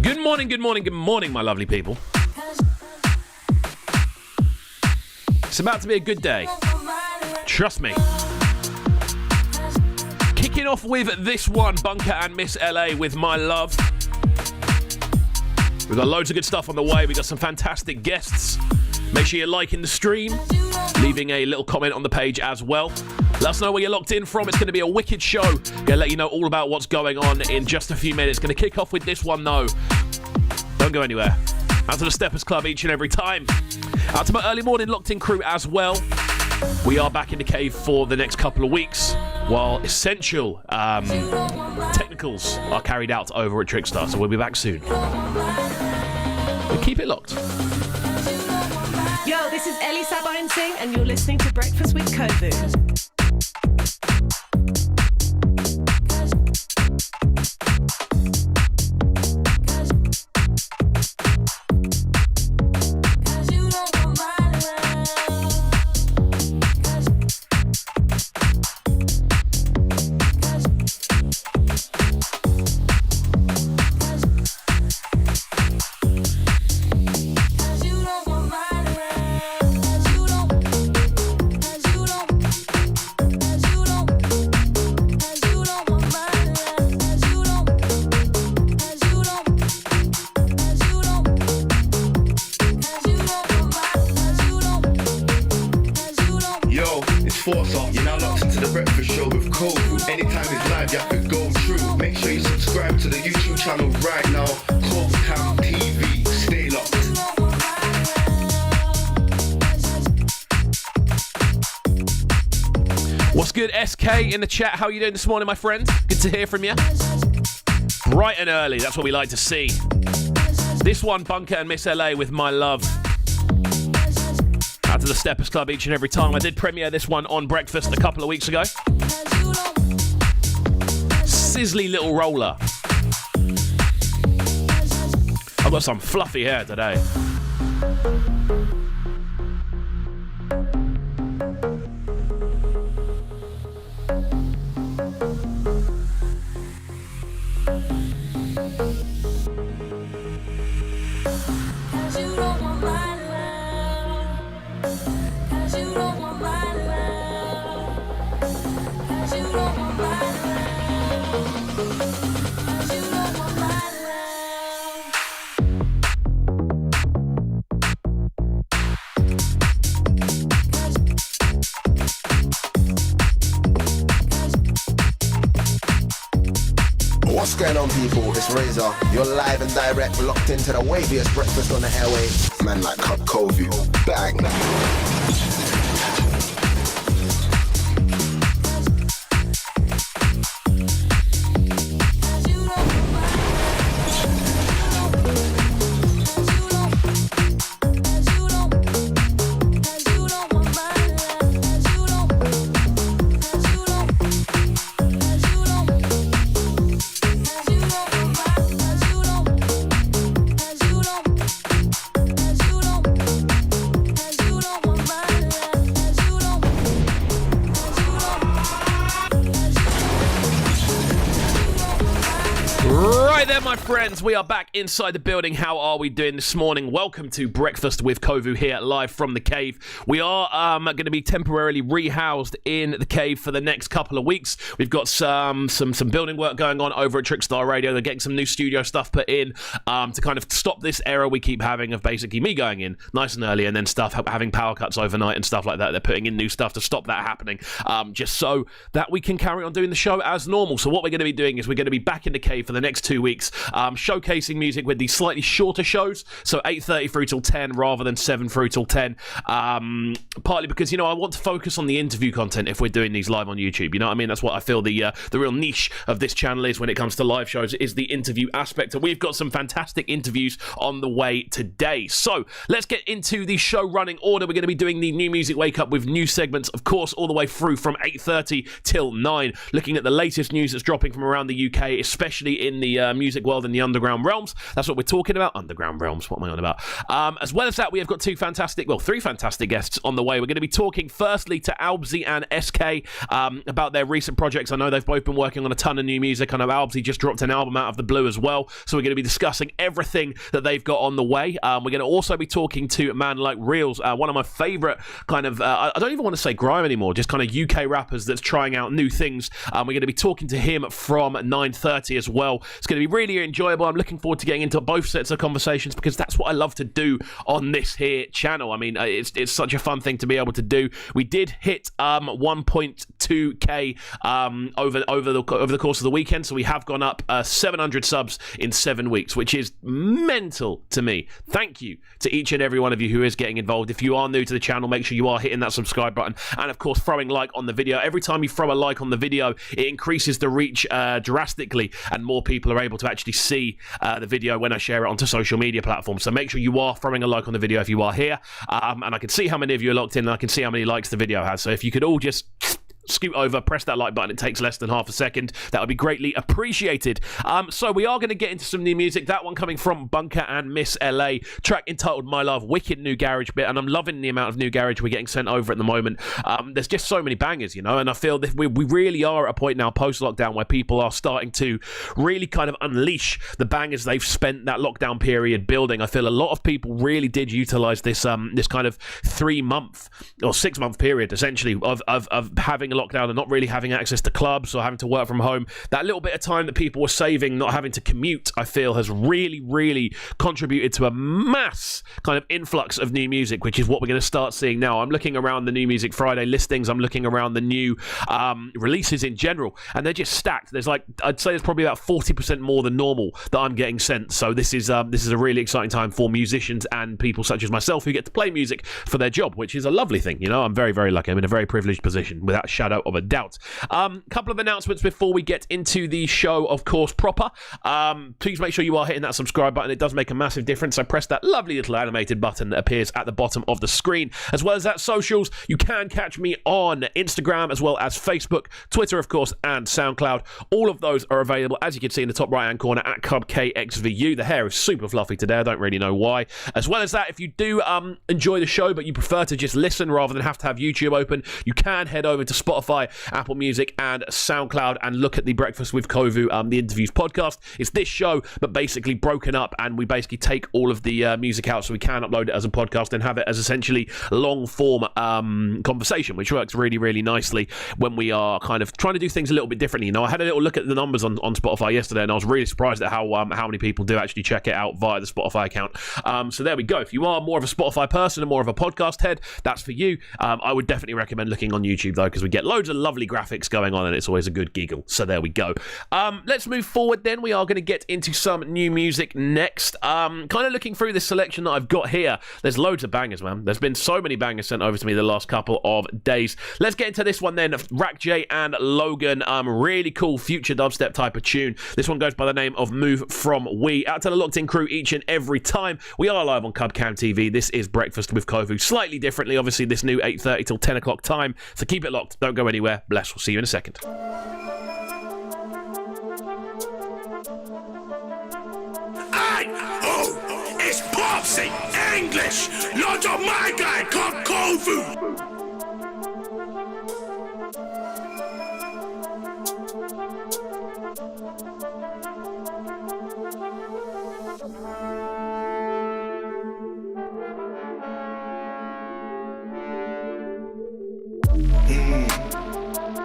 Good morning, my lovely people. It's about to be a good day. Trust me. Kicking off with this one, Bunker and Miss LA with My Love. We've got loads of good stuff on the way. We've got some fantastic guests. Make sure you're liking the stream, leaving a little comment on the page as well. Let us know where you're locked in from. It's going to be a wicked show. Going to let you know all about what's going on in just a few minutes. Going to kick off with this one, though. Don't go anywhere. Out to the Steppers Club each and every time. Out to my early morning locked in crew as well. We are back in the cave for the next couple of weeks, while essential technicals are carried out over at Trickstar. So we'll be back soon. But keep it locked. Yo, this is Ellie Sabine Singh, and you're listening to Breakfast with KXVU. You're now locked into the Breakfast Show with KXVU. Anytime it's live, you have to go through. Make sure you subscribe to the YouTube channel right now. KXVU TV. Stay locked. What's good, SK in the chat? How are you doing this morning, my friend? Good to hear from you. Bright and early, that's what we like to see. This one, Bunker and Miss LA with My Love. Out to the Steppers Club each and every time. I did premiere this one on Breakfast a couple of weeks ago. Sizzly little roller. I've got some fluffy hair today. What's going on, people? It's Razor. You're live and direct, locked into the waviest breakfast on the airwaves. Man like KXVU. Bang. My friends, we are back inside the building. How are we doing this morning? Welcome to Breakfast with KXVU here live from the cave. We are going to be temporarily rehoused in the cave for the next couple of weeks. We've got some building work going on over at Trickstar Radio. They're getting some new studio stuff put in to kind of stop this error we keep having of basically me going in nice and early and then having power cuts overnight and stuff like that. They're putting in new stuff to stop that happening, just so that we can carry on doing the show as normal. So what we're going to be doing is we're going to be back in the cave for the next 2 weeks. Showcasing music with these slightly shorter shows, so 8:30 through till 10 rather than 7 through till 10, partly because, I want to focus on the interview content if we're doing these live on YouTube. You know what I mean? That's what I feel the real niche of this channel is when it comes to live shows, is the interview aspect, and we've got some fantastic interviews on the way today. So let's get into the show running order. We're going to be doing the new music wake up with new segments, of course, all the way through from 8:30 till 9, looking at the latest news that's dropping from around the UK, especially in the music music world and the underground realms. That's what we're talking about. Underground realms, what am I on about? As well as that, we have got three fantastic guests on the way. We're going to be talking firstly to Albzzy and SK about their recent projects. I know they've both been working on a ton of new music. I know Albzzy just dropped an album out of the blue as well. So we're going to be discussing everything that they've got on the way. We're going to also be talking to a man like Realz, one of my favourite kind of, I don't even want to say grime anymore, just kind of UK rappers that's trying out new things. We're going to be talking to him from 9:30 as well. It's going to be really enjoyable. I'm looking forward to getting into both sets of conversations because that's what I love to do on this here channel. I mean, it's such a fun thing to be able to do. We did hit 1.2k over the course of the weekend, so we have gone up 700 subs in 7 weeks, which is mental to me. Thank you to each and every one of you who is getting involved. If you are new to the channel, make sure you are hitting that subscribe button and of course throwing like on the video. Every time you throw a like on the video, it increases the reach drastically and more people are able to actually see the video when I share it onto social media platforms. So make sure you are throwing a like on the video if you are here, and I can see how many of you are locked in and I can see how many likes the video has. So if you could all just scoot over, press that like button. It takes less than half a second. That would be greatly appreciated. So we are going to get into some new music. That one coming from Bunker and Miss LA. Track entitled My Love. Wicked new garage bit, and I'm loving the amount of new garage we're getting sent over at the moment. There's just so many bangers, you know, and I feel that we really are at a point now post-lockdown where people are starting to really kind of unleash the bangers they've spent that lockdown period building. I feel a lot of people really did utilize this this kind of 3-month or 6-month period essentially of having a lockdown and not really having access to clubs or having to work from home. That little bit of time that people were saving not having to commute, I feel, has really contributed to a mass kind of influx of new music, which is what we're going to start seeing now. I'm looking around the New Music Friday listings, I'm looking around the new releases in general, and they're just stacked. There's I'd say there's probably about 40% more than normal that I'm getting sent. So this is a really exciting time for musicians and people such as myself who get to play music for their job, which is a lovely thing. You know, I'm very lucky. I'm in a very privileged position without a shadow of a doubt. Couple of announcements before we get into the show, of course, proper. Please make sure you are hitting that subscribe button. It does make a massive difference. So press that lovely little animated button that appears at the bottom of the screen. As well as that, socials, you can catch me on Instagram as well as Facebook, Twitter, of course, and SoundCloud. All of those are available, as you can see in the top right-hand corner, at KXVU. The hair is super fluffy today. I don't really know why. As well as that, if you do enjoy the show, but you prefer to just listen rather than have to have YouTube open, you can head over to Spotify, Apple Music, and SoundCloud and look at the Breakfast with KXVU, the interviews podcast. It's this show, but basically broken up, and we basically take all of the music out so we can upload it as a podcast and have it as essentially long-form conversation, which works really nicely when we are kind of trying to do things a little bit differently. You know, I had a little look at the numbers on Spotify yesterday, and I was really surprised at how many people do actually check it out via the Spotify account. So there we go. If you are more of a Spotify person and more of a podcast head, that's for you. I would definitely recommend looking on YouTube, though, because we get loads of lovely graphics going on and it's always a good giggle. So there we go. Let's move forward then. We are going to get into some new music next. Kind of looking through this selection that I've got here. There's loads of bangers, man. There's been so many bangers sent over to me the last couple of days. Let's get into this one then. Rack J and Logan. Really cool future dubstep type of tune. This one goes by the name of Move From We. Out to the locked in crew each and every time. We are live on Cubcam TV. This is Breakfast with KXVU. Slightly differently, obviously, this new 8:30 till 10 o'clock time. So keep it locked. Don't go anywhere. Bless. We'll see you in a second. It's Popsy English. Lots of my guy called KXVU.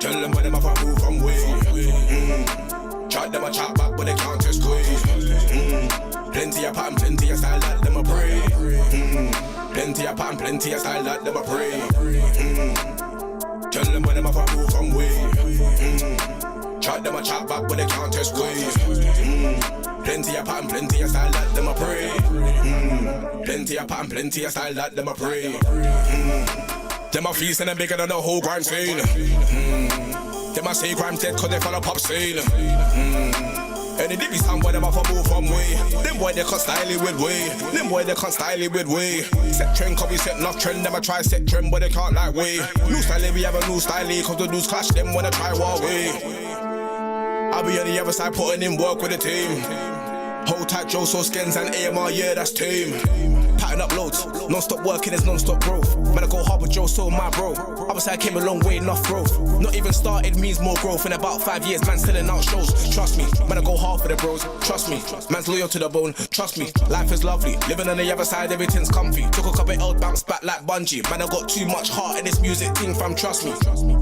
Tell them when them off a move from way. Chat them a chat back but they can't just squeeze. Plenty of pattern, plenty of style that them a pray. Plenty of pattern, plenty of style that them a pray. Tell them when them off a move from way. Chat them a chat back but they can't just squeeze. Plenty of pattern, plenty of style that them a pray. Plenty of pattern, plenty of style that them a pray. Them a feast and them bigger than the whole grime scene. Them a say grime dead cause they follow pop scene. Any diggy sound boy them off a move from way. Them boy they can't style it with way. Them boy they can't style it with way. Set trend cause we set enough trend. Them a try set trend but they can't like way. New style we have a new style cause the dudes clash them when they try war way. I'll be on the other side putting in work with the team. Hold tight, Joe, so skins and AMR, yeah, that's tame. Pattern up loads, non-stop working is non-stop growth. Man, I go hard with Joe, so my bro. Obviously, I came a long way, enough growth. Not even started means more growth. In about 5 years, man, selling out shows. Trust me, man, I go hard for the bros. Trust me, man's loyal to the bone. Trust me, life is lovely. Living on the other side, everything's comfy. Took a couple L, bounced back like bungee. Man, I got too much heart in this music thing, fam, trust me.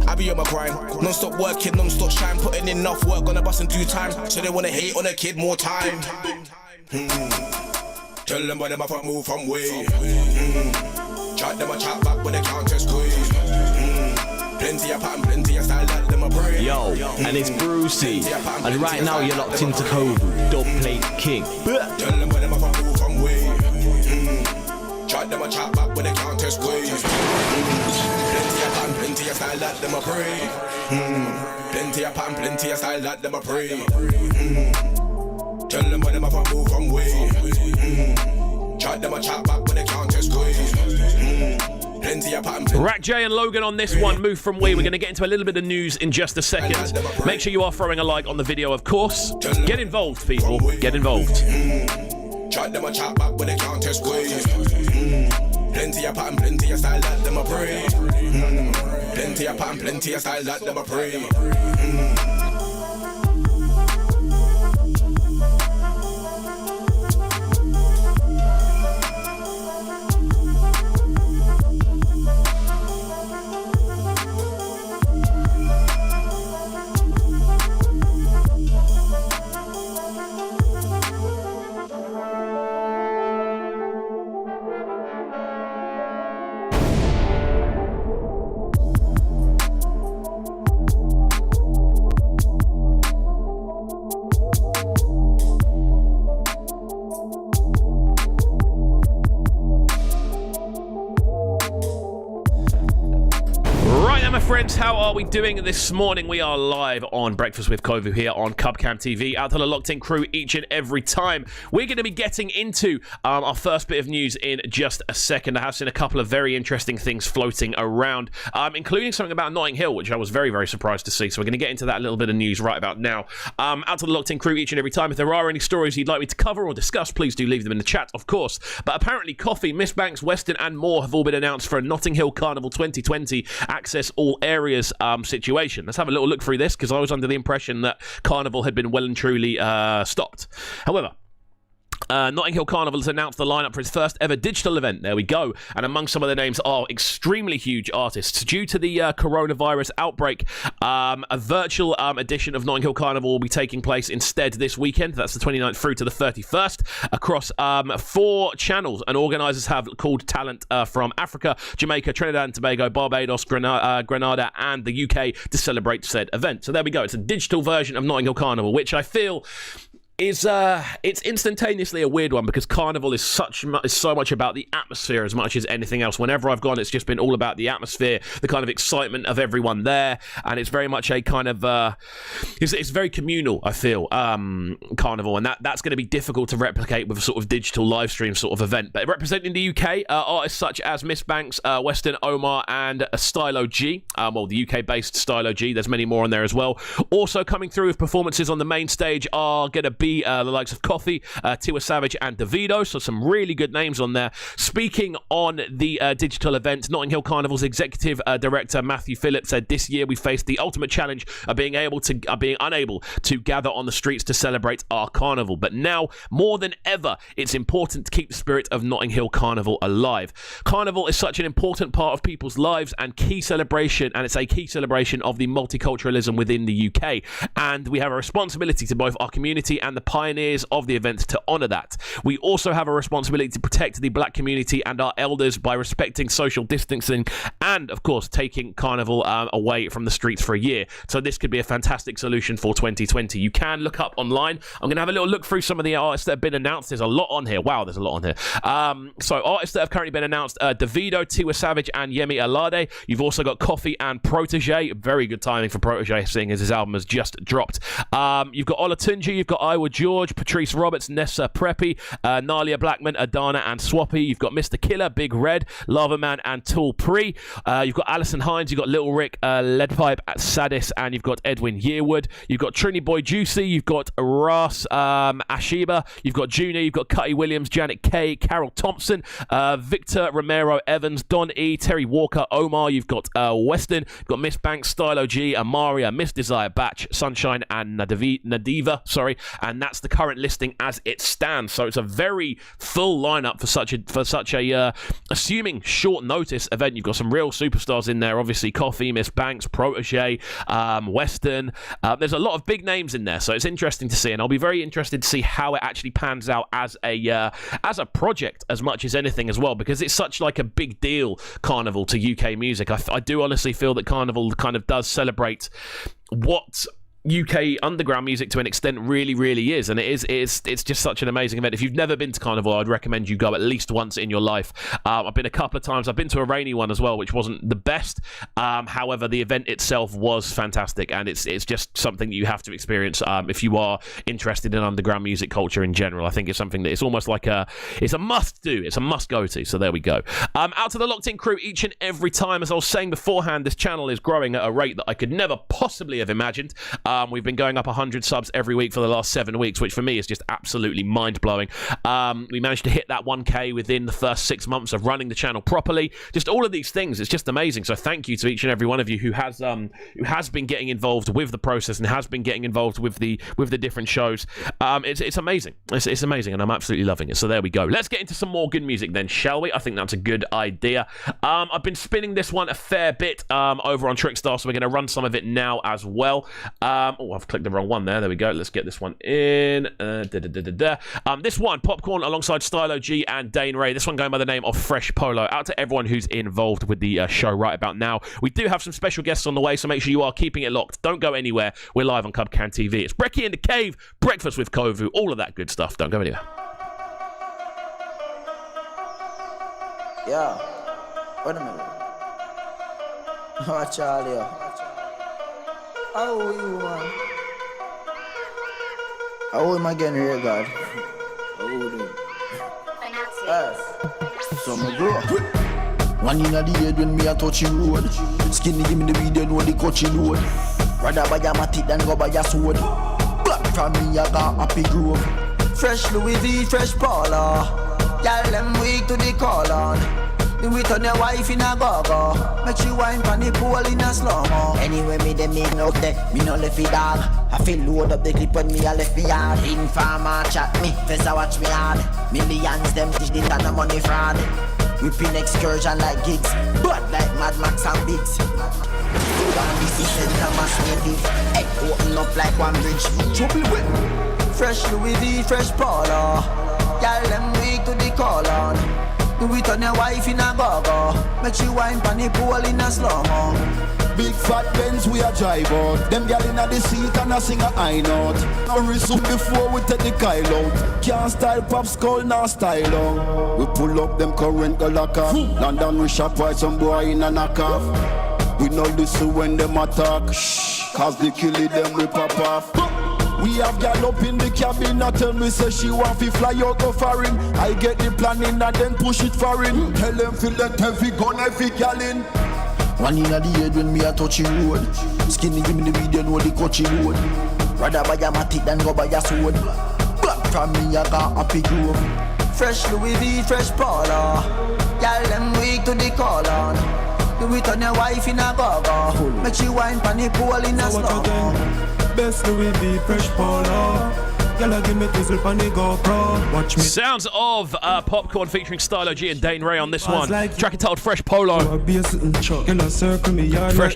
I be on my grind, non-stop working, non-stop shine. Putting enough work on the bus in due time. So they wanna hate on a kid more time. Tell them why them have move from way. Chat them a chat back when they can't just squeeze. Plenty of pattern, plenty of style, let them a pray. Yo, and it's Brucey. And right now you're locked into KXVU, Dub Plate King. Tell them why them have move from way. Chat them a chat back when they can't just squeeze. Plenty of pattern, plenty of style, let them a pray. Plenty of pattern, plenty of style, let them a pray. Tell them why them have move from way. Chat them a chat back when they can't just squeeze. Plenty of pattern. Rack J and Logan on this one, move from way. We're going to get into a little bit of news in just a second. Make sure you are throwing a like on the video, of course. Get involved, people. Get involved. Chat them a chat back when they can't just squeeze. Plenty of pattern, plenty of style, let them a pray. Plenty of pattern, plenty of style, let them a pray. Friends, how are we doing this morning? We are live on Breakfast with KXVU here on Cubcam TV. Out to the locked in crew each and every time. We're going to be getting into our first bit of news in just a second. I have seen a couple of very interesting things floating around, including something about Notting Hill, which I was very, very surprised to see. So we're going to get into that little bit of news right about now. Out to the locked in crew each and every time. If there are any stories you'd like me to cover or discuss, please do leave them in the chat, of course. But apparently Coffee, Miss Banks, Weston and more have all been announced for a Notting Hill Carnival 2020 Access All Areas situation. Let's have a little look through this, because I was under the impression that Carnival had been well and truly stopped. However, Notting Hill Carnival has announced the lineup for its first ever digital event. There we go. And among some of the names are extremely huge artists. Due to the coronavirus outbreak, a virtual edition of Notting Hill Carnival will be taking place instead this weekend. That's the 29th through to the 31st across 4 channels. And organisers have called talent from Africa, Jamaica, Trinidad and Tobago, Barbados, Grenada and the UK to celebrate said event. So there we go. It's a digital version of Notting Hill Carnival, which I feel is it's instantaneously a weird one, because Carnival is so much about the atmosphere as much as anything else. Whenever I've gone, it's just been all about the atmosphere, the kind of excitement of everyone there, and it's very much a kind of it's very communal, I feel, Carnival, and that's going to be difficult to replicate with a sort of digital live stream sort of event. But representing the UK, artists such as Miss Banks, Weston Omar and Stylo G, well, the UK based Stylo G, there's many more on there as well. Also coming through with performances on the main stage are going to be the likes of Coffee, Tiwa Savage and Davido, so some really good names on there. Speaking on the digital event, Notting Hill Carnival's executive director Matthew Phillips said, "This year we faced the ultimate challenge of being unable to gather on the streets to celebrate our carnival. But now, more than ever, it's important to keep the spirit of Notting Hill Carnival alive. Carnival is such an important part of people's lives and it's a key celebration of the multiculturalism within the UK. And we have a responsibility to both our community and the pioneers of the event to honour that. We also have a responsibility to protect the black community and our elders by respecting social distancing and, of course, taking Carnival away from the streets for a year. So this could be a fantastic solution for 2020. You can look up online. I'm going to have a little look through some of the artists that have been announced. There's a lot on here. Wow, there's a lot on here. So artists that have currently been announced, Davido, Tiwa Savage and Yemi Alade. You've also got Coffee and Protege. Very good timing for Protege, seeing as his album has just dropped. You've got Olatunji, you've got Iowa George, Patrice Roberts, Nessa Preppy, Nalia Blackman, Adana and Swappy. You've got Mr. Killer, Big Red, Lava Man and Tool Pre. You've got Alison Hines, you've got Little Rick, Leadpipe at Sadis, and you've got Edwin Yearwood. You've got Trini Boy Juicy, you've got Ras Ashiba, you've got Junior, you've got Cutty Williams, Janet K, Carol Thompson, Victor Romero Evans, Don E, Terry Walker, Omar. You've got Weston, you've got Miss Banks, Stylo G, Amaria, Miss Desire, Batch, Sunshine, and Nadiva. Sorry, and that's the current listing as it stands. So it's a very full lineup for such a assuming short notice event. You've got some real superstars in there. Obviously, Coffee, Miss Banks, Protege, Weston. There's a lot of big names in there, so it's interesting to see, and I'll be very interested to see how it actually pans out as a project as much as anything as well, because it's such like a big deal, Carnival, to UK music. I do honestly feel that Carnival kind of does celebrate what UK underground music to an extent really is, and it's just such an amazing event. If you've never been to Carnival, I'd recommend you go at least once in your life. I've been a couple of times. I've been to a rainy one as well, which wasn't the best. However, the event itself was fantastic, and it's just something that you have to experience if you are interested in underground music culture in general. I think it's something that it's almost like it's a must do. It's a must go to. So there we go. Out to the locked in crew each and every time. As I was saying beforehand, this channel is growing at a rate that I could never possibly have imagined. We've been going up 100 subs every week for the last 7 weeks, which for me is just absolutely mind-blowing. We managed to hit that 1K within the first 6 months of running the channel properly. Just all of these things, it's just amazing. So thank you to each and every one of you who has been getting involved with the process and has been getting involved with the different shows. It's amazing. It's amazing, and I'm absolutely loving it. So there we go. Let's get into some more good music then, shall we? I think that's a good idea. I've been spinning this one a fair bit over on Trickstar, so we're going to run some of it now as well. I've clicked the wrong one there. There we go. Let's get this one in. This one, Popcorn alongside Stylo G and Dane Ray. This one going by the name of Fresh Polo. Out to everyone who's involved with the show right about now. We do have some special guests on the way, so make sure you are keeping it locked. Don't go anywhere. We're live on Cubcan TV. It's Brecky in the Cave, Breakfast with Kovu, all of that good stuff. Don't go anywhere. Yeah. Wait a minute. Oh, Charlie. How are you, man? How am I getting here, God? How are you? Yes. So me grow. One in the head when me a touch you road. Skinny give me the video, know the coachy load. Rather buy a matic than go buy a sword. Black from me I got happy grove. Fresh Louis V, fresh Paula. Y'all them weak to the call on. You with on your wife in a go-go. Make you wine pan the pool in a slow-mo. Anyway, me dem make no there, me no left it dog. I feel load up the clip when me a left me yard. Informer chat me, Fessa watch me hard. Millions them dish it and a money fraud. Whipping excursion like gigs, but like Mad Max and Biggs. Down the center mass native. Hey, open up like one bridge. Trouble with fresh Louis V, fresh Paula. Y'all them weak to the call on. Do it on your wife in a go-go. Make you wine pan the pool in a slow-mo. Big fat Benz we a drive out. Them gal inna the seat and a sing a high note. No resume before we take the Kyle out. Can't style pop skull, now style on. We pull up them current go lock off. London we shop white some boy in a knock off. We know this when them attack. Shh, cause they kill it them we pop off. We have gal up in the cabin, I tell me say she want to fly out go foreign. I get the planning and then push it foreign. Tell them feel that heavy gun, heavy gal in. One in the head when me a touch you road. Skinny give me the video, know the coachy load. Rather buy a matic than go buy a sword. Black from me I got happy grove. Fresh Louis V, fresh Paula. Y'all them weak to the call on. Do it on your wife in a go-go. Make you wine pan the pool in a slow-mo. Best Louis V, fresh Polo. Y'all give me tizzle pan the GoPro. Watch me. Sounds of Popcorn featuring Stylo G and Dane Ray on this one. Track entitled Fresh Polo. Fresh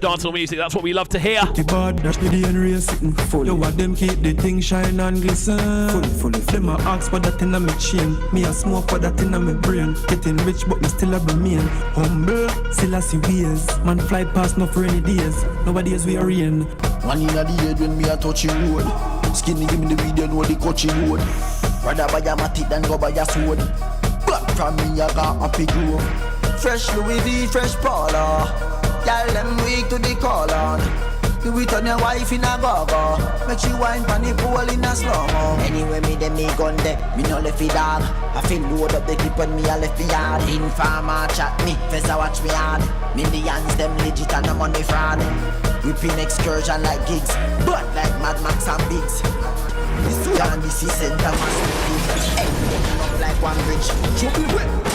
dancehall music, that's what we love to hear. The bad dash me the and sitting full. You want them keep the thing shine and glisten. Full. Them a ask for that in a me chain. Me a smoke for that in a me brain. Getting rich but me still a remain humble. Still a see ways. Man fly past no for any days. Nowadays we are in. One in the head when me a touch you road. Skinny give me the video, know the coachy load. Rather buy a matic than go buy a sword. Black from me I got happy grove. Fresh Louis V, fresh Paula. Y'all them weak to the call on. You will turn your wife in a go-go. Make she wine pan the pool in a slow-mo. Anyway, me dem me gun there, me no left it dog. I feel load up the clip when me a left the yard. Informer chat me, Fessa watch me hard. Millions them legit and I'm on the fraud. Whipping excursion like gigs, but like Mad Max and Biggs. This can't be center massive. Hey, like one bridge. Triple whip.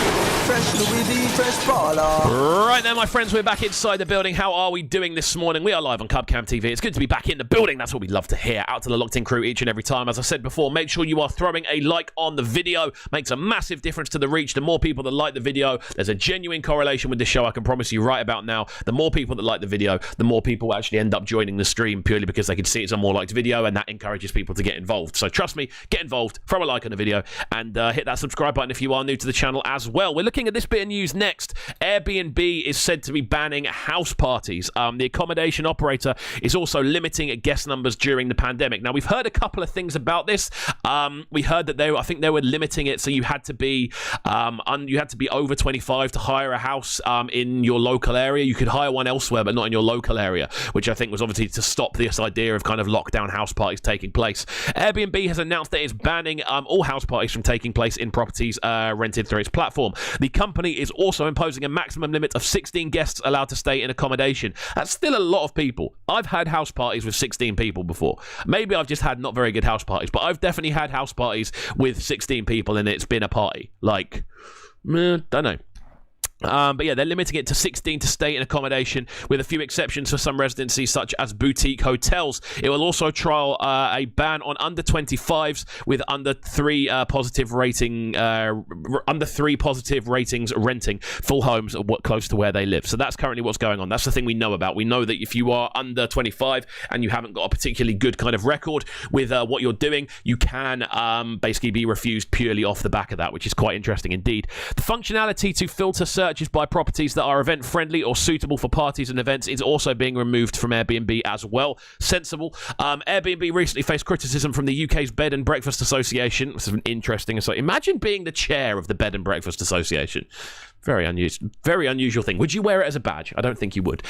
Fresh Louis V, fresh Paula. Right then, my friends, we're back inside the building. How are we doing this morning? We are live on Cubcam TV. It's good to be back in the building. That's what we love to hear. Out to the locked-in crew each and every time. As I said before, make sure you are throwing a like on the video. Makes a massive difference to the reach. The more people that like the video, there's a genuine correlation with the show. I can promise you right about now. The more people that like the video, the more people actually end up joining the stream purely because they can see it's a more liked video, and that encourages people to get involved. So trust me, get involved, throw a like on the video, and hit that subscribe button if you are new to the channel as well. We're looking at this bit of news next. Airbnb is said to be banning house parties. The accommodation operator is also limiting guest numbers during the pandemic. Now, we've heard a couple of things about this. We heard that I think they were limiting it, so you had to be over 25 to hire a house in your local area. You could hire one elsewhere, but not in your local area, which I think was obviously to stop this idea of kind of lockdown house parties taking place. Airbnb has announced that it's banning all house parties from taking place in properties rented through its platform. The company is also imposing a maximum limit of 16 guests allowed to stay in accommodation. That's still a lot of people. I've had house parties with 16 people before. Maybe I've just had not very good house parties, but I've definitely had house parties with 16 people and it's been a party. Like, don't know. But yeah, they're limiting it to 16 to stay in accommodation, with a few exceptions for some residencies such as boutique hotels. It will also trial a ban on under 25s with under 3 positive ratings renting full homes close to where they live. So that's currently what's going on. That's the thing we know about. We know that if you are under 25 and you haven't got a particularly good kind of record with what you're doing, you can basically be refused purely off the back of that, which is quite interesting indeed. The functionality to filter searches by properties that are event friendly or suitable for parties and events is also being removed from Airbnb as well. Sensible. Airbnb recently faced criticism from the UK's Bed and Breakfast Association. This is an interesting. Imagine being the chair of the Bed and Breakfast Association. Very unusual thing. Would you wear it as a badge? I don't think you would.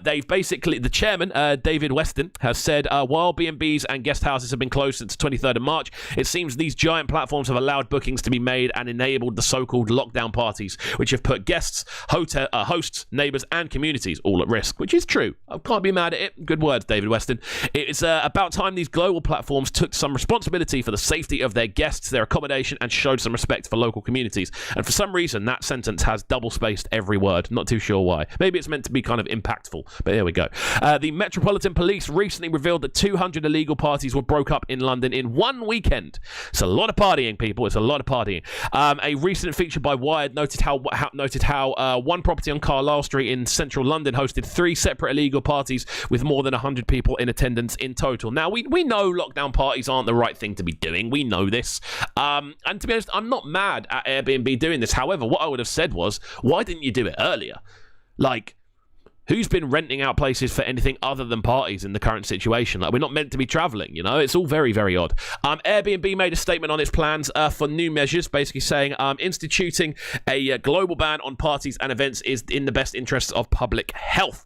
They've basically, the chairman, David Weston, has said, while B&Bs and guest houses have been closed since 23rd of March, it seems these giant platforms have allowed bookings to be made and enabled the so-called lockdown parties, which have put guests, hosts, neighbours and communities all at risk, which is true. I can't be mad at it. Good words, David Weston. It's about time these global platforms took some responsibility for the safety of their guests, their accommodation, and showed some respect for local communities. And for some reason, that sentence has double-spaced every word. Not too sure why. Maybe it's meant to be kind of impactful, but there we go. The Metropolitan Police recently revealed that 200 illegal parties were broke up in London in one weekend. It's a lot of partying, people. It's a lot of partying. A recent feature by Wired noted how one property on Carlisle Street in central London hosted 3 separate illegal parties with more than 100 people in attendance in total. Now, we know lockdown parties aren't the right thing to be doing. We know this. And to be honest, I'm not mad at Airbnb doing this. However, what I would have said was, why didn't you do it earlier? Like, who's been renting out places for anything other than parties in the current situation? Like, we're not meant to be travelling, you know? It's all very, very odd. Airbnb made a statement on its plans for new measures, basically saying instituting a global ban on parties and events is in the best interests of public health.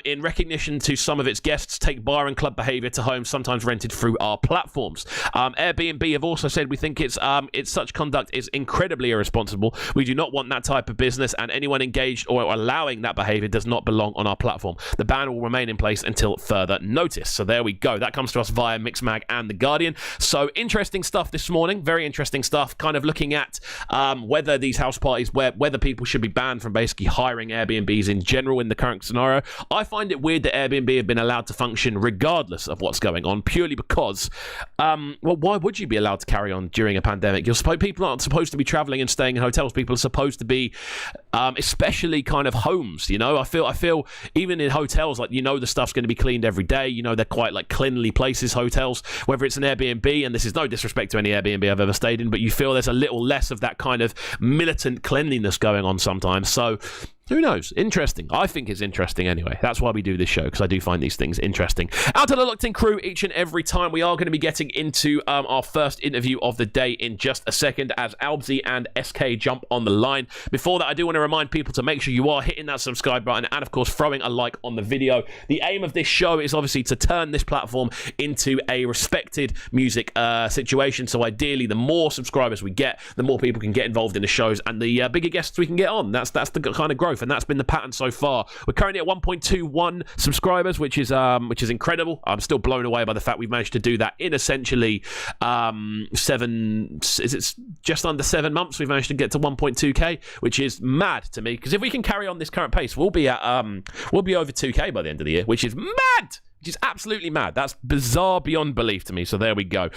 In recognition to some of its guests take bar and club behaviour to homes sometimes rented through our platforms. Airbnb have also said, we think it's such conduct is incredibly irresponsible. We do not want that type of business, and anyone engaged or allowing that behaviour does not belong on our platform. The ban will remain in place until further notice. So there we go. That comes to us via Mixmag and The Guardian. So interesting stuff this morning. Very interesting stuff. Kind of looking at whether these house parties, whether people should be banned from basically hiring Airbnbs in general in the current scenario. I find it weird that Airbnb have been allowed to function regardless of what's going on, purely because, well, why would you be allowed to carry on during a pandemic? People aren't supposed to be traveling and staying in hotels. People are supposed to be, especially kind of homes, you know? I feel even in hotels, like, you know, the stuff's going to be cleaned every day. You know, they're quite like cleanly places, hotels, whether it's an Airbnb, and this is no disrespect to any Airbnb I've ever stayed in, but you feel there's a little less of that kind of militant cleanliness going on sometimes. So Who knows? Interesting. I think it's interesting anyway. That's why we do this show, because I do find these things interesting. Out to the Locked In crew each and every time. We are going to be getting into our first interview of the day in just a second as Albzzy and SK jump on the line. Before that, I do want to remind people to make sure you are hitting that subscribe button and, of course, throwing a like on the video. The aim of this show is obviously to turn this platform into a respected music situation. So ideally, the more subscribers we get, the more people can get involved in the shows and the bigger guests we can get on. That's the kind of growth, and that's been the pattern so far. We're currently at 1.21 subscribers, which is incredible. I'm still blown away by the fact we've managed to do that in essentially just under 7 months. We've managed to get to 1.2k, which is mad to me, because if we can carry on this current pace, we'll be over 2k by the end of the year, which is mad. Which is absolutely mad. That's bizarre beyond belief to me. So there we go.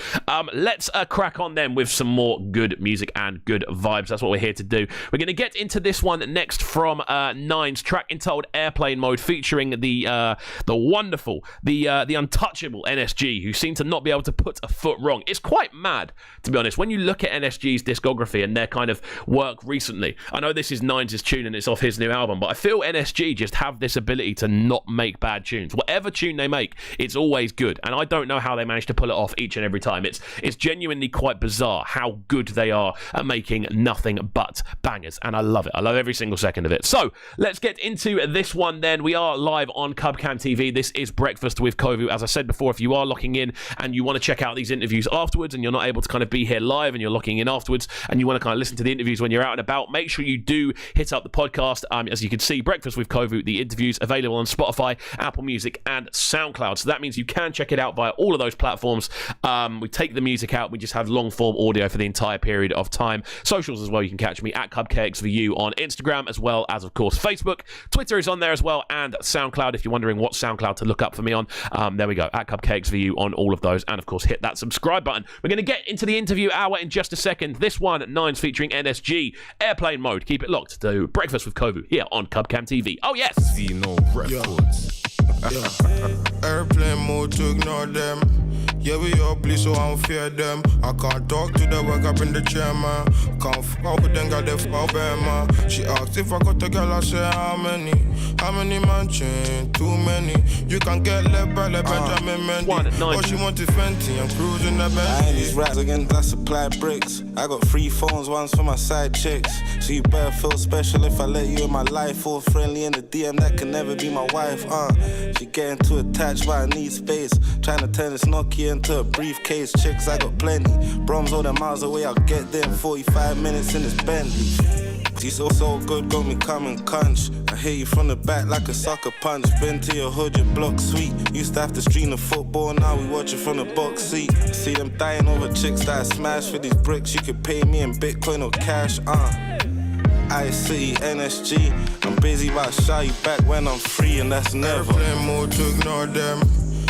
Let's crack on then with some more good music and good vibes. That's what we're here to do. We're going to get into this one next from Nine's track entitled Airplane Mode, featuring the wonderful, the untouchable NSG, who seem to not be able to put a foot wrong. It's quite mad, to be honest, when you look at NSG's discography and their kind of work recently. I know this is Nine's tune and it's off his new album, but I feel NSG just have this ability to not make bad tunes. Whatever tune they make, it's always good, and I don't know how they manage to pull it off each and every time. It's genuinely quite bizarre how good they are at making nothing but bangers, and I love it. I love every single second of it. So let's get into this one then. We are live on Cubcam TV. This is Breakfast with Kovu. As I said before, if you are locking in and you want to check out these interviews afterwards and you're not able to kind of be here live and you're locking in afterwards and you want to kind of listen to the interviews when you're out and about, make sure you do hit up the podcast. As you can see, Breakfast with Kovu, the interviews available on Spotify, Apple Music and SoundCloud. So that means you can check it out via all of those platforms. We take the music out. We just have long form audio for the entire period of time. Socials as well. You can catch me at KXVU on Instagram, as well as, of course, Facebook. Twitter is on there as well, and SoundCloud, if you're wondering what SoundCloud to look up for me on. There we go, at KXVU on all of those. And, of course, hit that subscribe button. We're going to get into the interview hour in just a second. This one at 9's featuring NSG, Airplane Mode. Keep it locked to Breakfast with Kovu here on Cubcam TV. Oh, yes! Records. Airplane mode to ignore them. Yeah, we all please, so I don't fear them. I can't talk to the work up in the chair, man. Can't fuck with them, got the fuck man. She asked if I got a girl, I said how many? How many mansion? Too many. You can get left by the Benjamin Mendy. Oh, she wanted Fenty, I'm cruising the Bentley. I ain't these rats again, I supply bricks. I got 3 phones, one's for my side chicks. So you better feel special if I let you in my life. All friendly in the DM, that can never be my wife. She getting too attached, but I need space. Trying to turn this Nokia into a briefcase. Chicks, I got plenty. Broms all the miles away, I'll get there in 45 minutes in this Bentley. She's so good, got me coming crunch. I hit you from the back like a sucker punch. Been to your hood, your block sweet. Used to have to stream the football, now we watch it from the box seat. See them dying over chicks that I smash for these bricks. You could pay me in Bitcoin or cash, IC, NSG. I'm busy, but I'll shout you back when I'm free, and that's never. Airplane mode to ignore them.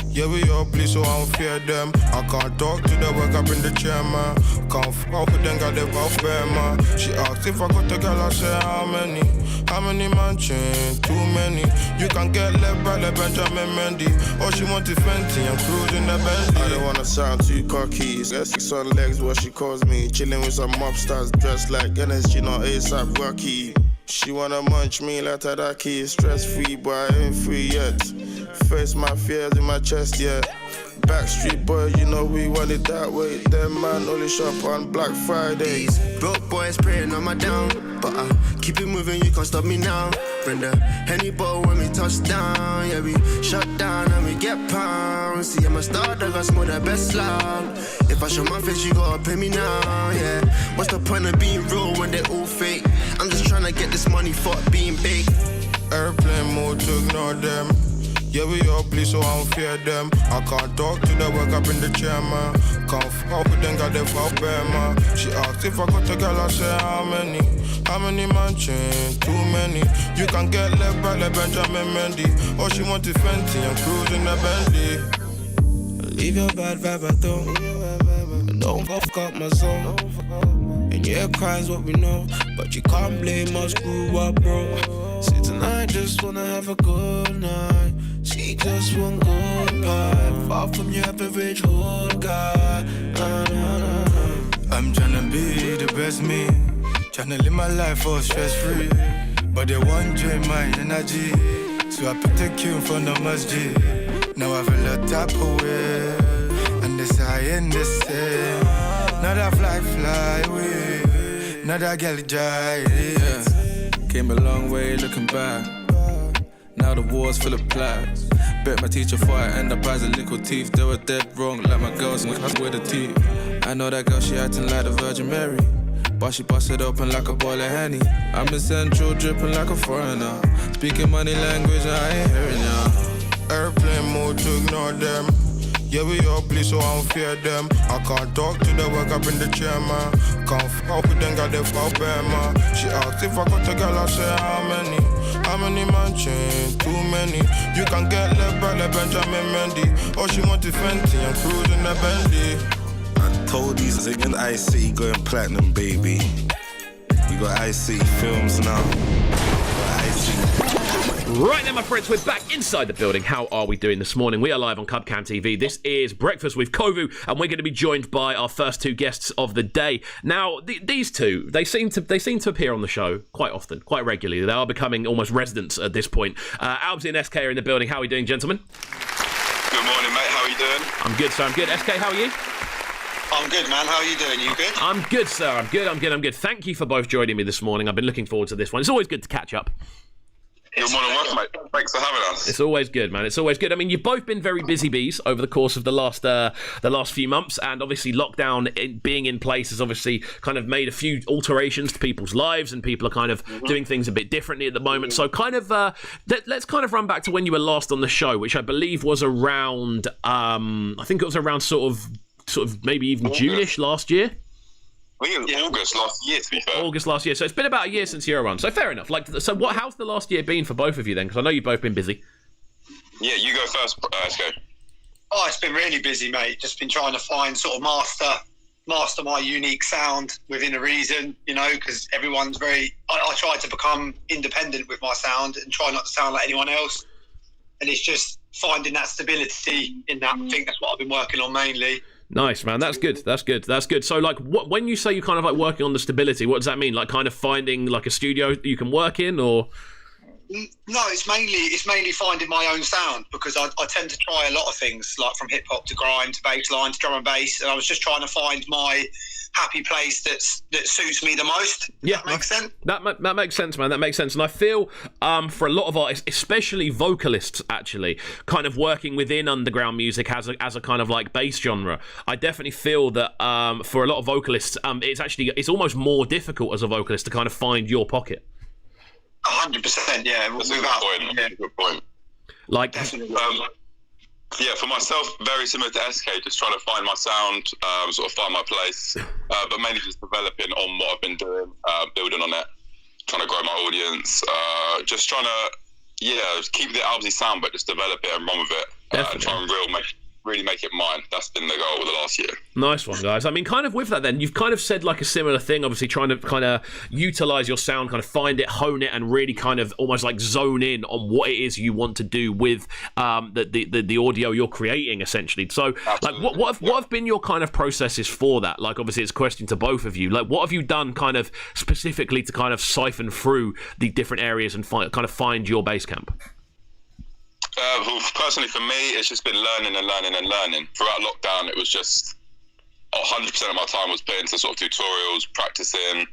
Yeah, we all please, so I don't fear them. I can't talk to the work up in the chair, man. Can't fuck with them, got the buff bear, man. She asked if I got a girl, I said how many? How many mansion? Too many. You can get left by the Benjamin Mendy. Oh, she wanted Fenty, I'm cruising the Bentley. I don't wanna sound too cocky. Got 6 on legs, what she calls me. Chilling with some mobsters dressed like NSG, not ASAP Rocky. She wanna munch me like Tadaki. Stress free, but I ain't free yet. Face my fears in my chest, yeah. Backstreet boys, you know we want it that way. Them man only shop on Black Friday. These broke boys praying on my down, but I keep it moving, you can't stop me now. Bring the Henny bottle when we touch down. Yeah, we shut down and we get pounds. See, I'm a star, dog, I smell the best loud. If I show my face, you gotta pay me now, yeah. What's the point of being real when they're all fake? I'm just trying to get this money, fuck being big. Airplane mode to ignore them. Yeah, we all please, so I don't fear them. I can't talk to the work up in the chair, man. Can't fuck with them, got the fuck bear, man. She asked if I got a girl, I said how many? How many mansion? Too many. You can get left by the Benjamin Mendy. Oh, she wanted Fenty, I'm cruising the Bentley. Leave your bad vibe at home. Don't go fuck up my zone. And yeah, crime's what we know, but you can't blame us, grew up, bro. See, tonight just wanna have a good night. She just want good vibe. Far from your average hood guy. I'm tryna be the best me. Tryna live my life all stress free. but they won't drain my energy. So I put the queue in front of masjid. Now I feel a tap away, and this I in the same. Now that fly away, now that girl dry. Yeah. Came a long way looking back. Now the war's full of plaques. Bet my teacher thought I end up as a little thief. They were dead wrong, like my girls with the teeth. I know that girl, she acting like the Virgin Mary, but she busted open like a boiler of Henny. I'm in Central dripping like a foreigner, speaking money language I ain't hearing ya. Airplane mode to ignore them. Yeah, we all please, so I don't fear them. I can't talk to the work up in the chair, man. Can't fuck with them, got the fuck bad, man. She asked if I got a girl, I said how many? How many mansions? Too many. You can get left by the Benjamin Mendy. All she wanted Fenty and cruising the Bentley. I told these niggas IC going platinum, baby. We got IC films now. Right then, my friends, we're back inside the building. How are we doing this morning? We are live on Cubcan TV. This is Breakfast with KXVU, and we're going to be joined by our first two guests of the day. Now, these two, they seem to appear on the show quite often, quite regularly. They are becoming almost residents at this point. Albzzy and SK are in the building. How are we doing, gentlemen? Good morning, mate. How are you doing? I'm good, sir. I'm good. SK, how are you? I'm good, man. How are you doing? You good? I'm good, sir. I'm good. Thank you for both joining me this morning. I've been looking forward to this one. It's always good to catch up. Good morning, welcome, mate. Thanks for having us. It's always good, man. It's always good. I mean, you've both been very busy bees over the course of the last few months, and obviously lockdown being in place has obviously kind of made a few alterations to people's lives, and people are kind of doing things a bit differently at the moment. So kind of let's kind of run back to when you were last on the show, which I believe was around I think it was around sort of maybe even June-ish last year. I think it was August last year, to be fair. August last year. So it's been about a year since you were on. So fair enough. How's the last year been for both of you then? Because I know you've both been busy. Yeah, you go first, SK. Oh, it's been really busy, mate. Just been trying to find sort of master my unique sound within a reason, you know, because everyone's I try to become independent with my sound and try not to sound like anyone else. And it's just finding that stability in that. I think that's what I've been working on mainly. Nice, man. That's good. So, like, when you say you're kind of like working on the stability, what does that mean? Like, kind of finding like a studio you can work in, or? No, it's mainly finding my own sound, because I tend to try a lot of things, like from hip hop to grime to bass line to drum and bass, and I was just trying to find my happy place that suits me the most. Yeah, that makes sense. That makes sense, man. That makes sense. And I feel for a lot of artists, especially vocalists, actually, kind of working within underground music as a kind of like bass genre, I definitely feel that for a lot of vocalists, it's almost more difficult as a vocalist to kind of find your pocket. 100%, yeah. That's a good point. Like, definitely. Yeah, for myself, very similar to SK, just trying to find my sound, sort of find my place, but mainly just developing on what I've been doing, building on it, trying to grow my audience, just trying to, keep the Albzzy sound, but just develop it and run with it, and try and really make it mine. That's been the goal of the last year. Nice one, guys. I mean, kind of with that then, you've kind of said like a similar thing, obviously trying to kind of utilise your sound, kind of find it, hone it, and really kind of almost like zone in on what it is you want to do with the audio you're creating, essentially. So, absolutely. Like, what have been your kind of processes for that? Like, obviously it's a question to both of you. Like, what have you done kind of specifically to kind of siphon through the different areas and find your base camp? Personally, for me, it's just been learning. Throughout lockdown, it was just 100% of my time was put into sort of tutorials, practicing,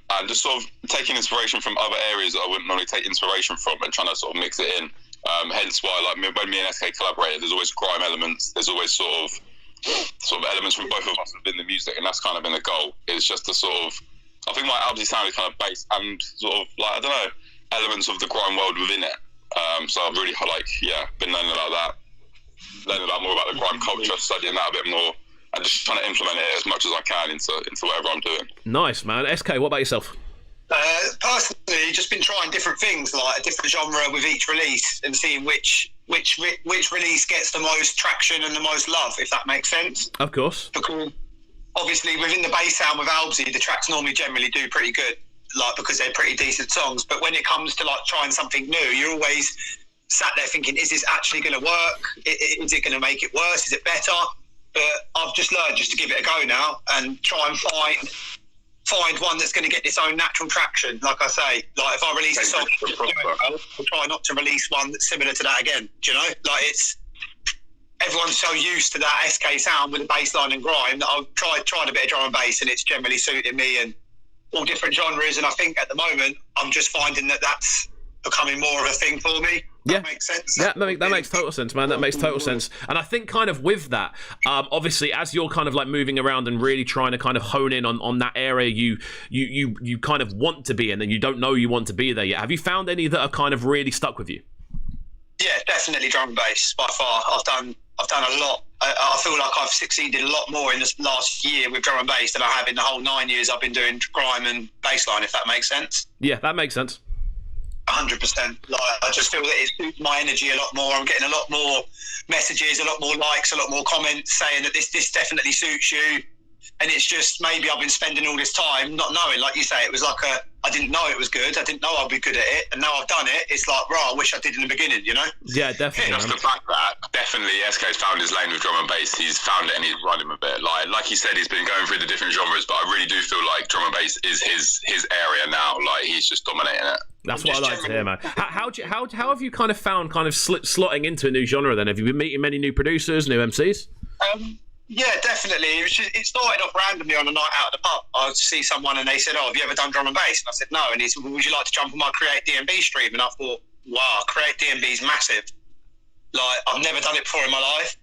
and just sort of taking inspiration from other areas that I wouldn't normally take inspiration from, and trying to sort of mix it in. Hence why, like, when me and SK collaborated, there's always grime elements. There's always sort of elements from both of us within the music, and that's kind of been the goal. It's just to sort of, I think my Albzzy sound is kind of based and sort of like, I don't know, elements of the grime world within it. So I've really been learning about that, learning more about the grime culture, studying that a bit more, and just trying to implement it as much as I can into whatever I'm doing. Nice, man. SK, what about yourself? Personally, just been trying different things, like a different genre with each release, and seeing which release gets the most traction and the most love, if that makes sense. Of course. Because obviously within the bass sound with Albzzy, the tracks normally generally do pretty good, like, because they're pretty decent songs. But when it comes to like trying something new, you're always sat there thinking, is this actually going to work? Is it going to make it worse? Is it better? But I've just learned just to give it a go now and try and find find one that's going to get its own natural traction. Like I say, like if I release a song, I'll try not to release one that's similar to that again. Do you know? Like everyone's so used to that SK sound with the bass line and grime that I've tried a bit of drum and bass, and it's generally suited me and all different genres. And I think at the moment I'm just finding that that's becoming more of a thing for me. That makes sense. Yeah, that makes total sense, man. That makes total sense. And I think kind of with that, obviously, as you're kind of like moving around and really trying to kind of hone in on that area you kind of want to be in, and you don't know you want to be there yet. Have you found any that are kind of really stuck with you? Yeah, definitely drum and bass by far. I've done a lot. I feel like I've succeeded a lot more in this last year with drum and bass than I have in the whole 9 years I've been doing grime and bassline, if that makes sense. Yeah, that makes sense. 100%. Like, I just feel that it suits my energy a lot more. I'm getting a lot more messages, a lot more likes, a lot more comments saying that this definitely suits you. And it's just maybe I've been spending all this time not knowing, like you say, it was like I didn't know it was good. I didn't know I'd be good at it. And now I've done it. It's like, I wish I did in the beginning, you know? Yeah, definitely. Just the fact that definitely SK's found his lane with drum and bass. He's found it and he's run him a bit. Like he said, he's been going through the different genres, but I really do feel like drum and bass is his area now. Like he's just dominating it. That's what I like to hear, man. How have you kind of found kind of slotting into a new genre then? Have you been meeting many new producers, new MCs? Yeah, definitely. It started off randomly on a night out at the pub. I would see someone and they said, "Oh, have you ever done drum and bass?" And I said, "No." And he said, "Well, would you like to jump on my Create DNB stream?" And I thought, wow, Create DNB is massive. Like, I've never done it before in my life.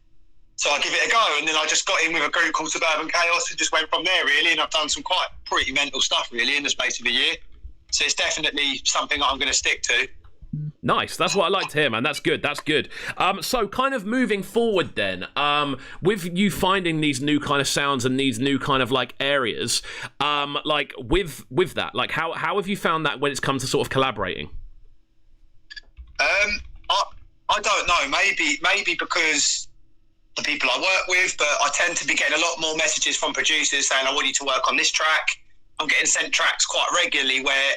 So I give it a go. And then I just got in with a group called Suburban Chaos and just went from there, really. And I've done some quite pretty mental stuff, really, in the space of a year. So it's definitely something that I'm going to stick to. Nice. That's what I like to hear, man. That's good. That's good. So kind of moving forward then, with you finding these new kind of sounds and these new kind of like areas, like with that, like how have you found that when it's come to sort of collaborating? I don't know. Maybe because the people I work with, but I tend to be getting a lot more messages from producers saying, "I want you to work on this track." I'm getting sent tracks quite regularly where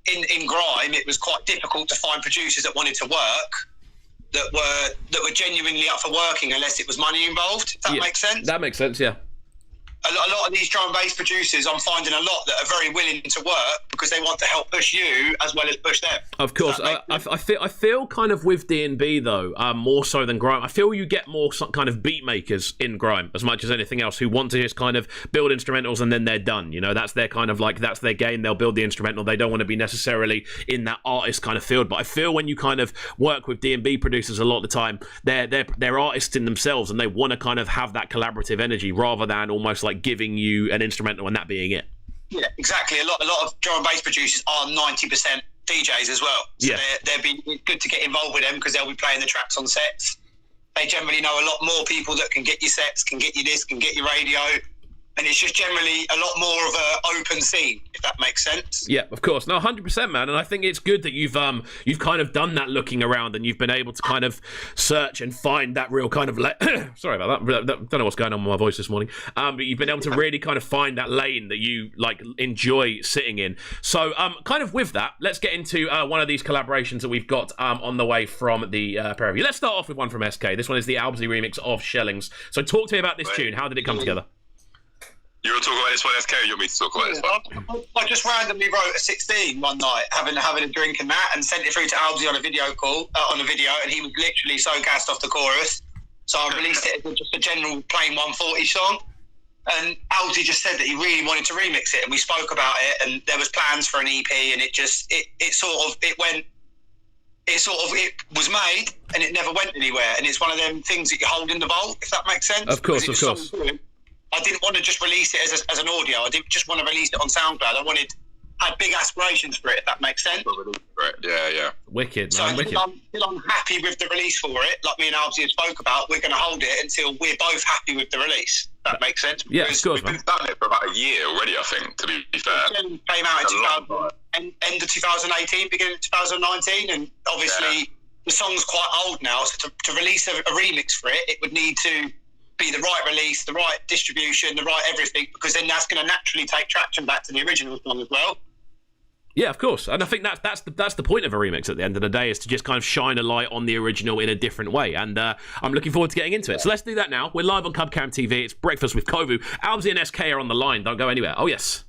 in grime it was quite difficult to find producers that wanted to work that were genuinely up for working unless it was money involved. If that makes sense? That makes sense, yeah. A lot of these drum and bass producers, I'm finding a lot that are very willing to work because they want to help push you as well as push them. Of course. I feel kind of with D&B though, more so than grime, I feel you get more kind of beat makers in grime as much as anything else who want to just kind of build instrumentals and then they're done. You know, that's their kind of like, that's their game. They'll build the instrumental. They don't want to be necessarily in that artist kind of field. But I feel when you kind of work with D&B producers a lot of the time, they're artists in themselves and they want to kind of have that collaborative energy rather than almost like giving you an instrumental and that being it. Yeah, exactly. A lot of drum and bass producers are 90% DJs as well. So yeah, they'd be good to get involved with them because they'll be playing the tracks on sets. They generally know a lot more people that can get you sets, can get you this, can get you radio. And it's just generally a lot more of an open scene, if that makes sense. Yeah, of course. No, 100%, man. And I think it's good that you've kind of done that looking around and you've been able to kind of search and find that real kind of sorry about that. Don't know what's going on with my voice this morning. But you've been able to really kind of find that lane that you like enjoy sitting in. So kind of with that, let's get into one of these collaborations that we've got on the way from the pair of you. Let's start off with one from SK. This one is the Albzzy remix of Shellings. So talk to me about this tune. How did it come together? You want to talk about this one, SK, or you want me to talk about this one? I just randomly wrote a 16 one night, having a drink and that, and sent it through to Albzzy on a video call, and he was literally so gassed off the chorus. So I released it as just a general plain 140 song. And Albzzy just said that he really wanted to remix it, and we spoke about it, and there was plans for an EP, and it was made, and it never went anywhere. And it's one of them things that you hold in the vault, if that makes sense. Of course. I didn't want to just release it as an audio. I didn't just want to release it on SoundCloud. I had big aspirations for it, if that makes sense. Right. Yeah. Wicked, so man. Wicked. I'm happy with the release for it. Like me and Albzzy spoke about, we're going to hold it until we're both happy with the release. If that makes sense. Yeah, of course, man. We've done it for about a year already, I think, to be fair. It came out in end of 2018, beginning of 2019, and obviously the song's quite old now, so to release a remix for it, it would need to be the right release, the right distribution, the right everything, because then that's going to naturally take traction back to the original song as well. Yeah, of course. And I think that's the point of a remix at the end of the day, is to just kind of shine a light on the original in a different way. And I'm looking forward to getting into it. So let's do that now. We're live on Cubcam TV. It's Breakfast with KXVU. Albzzy and SK are on the line. Don't go anywhere. Oh, yes.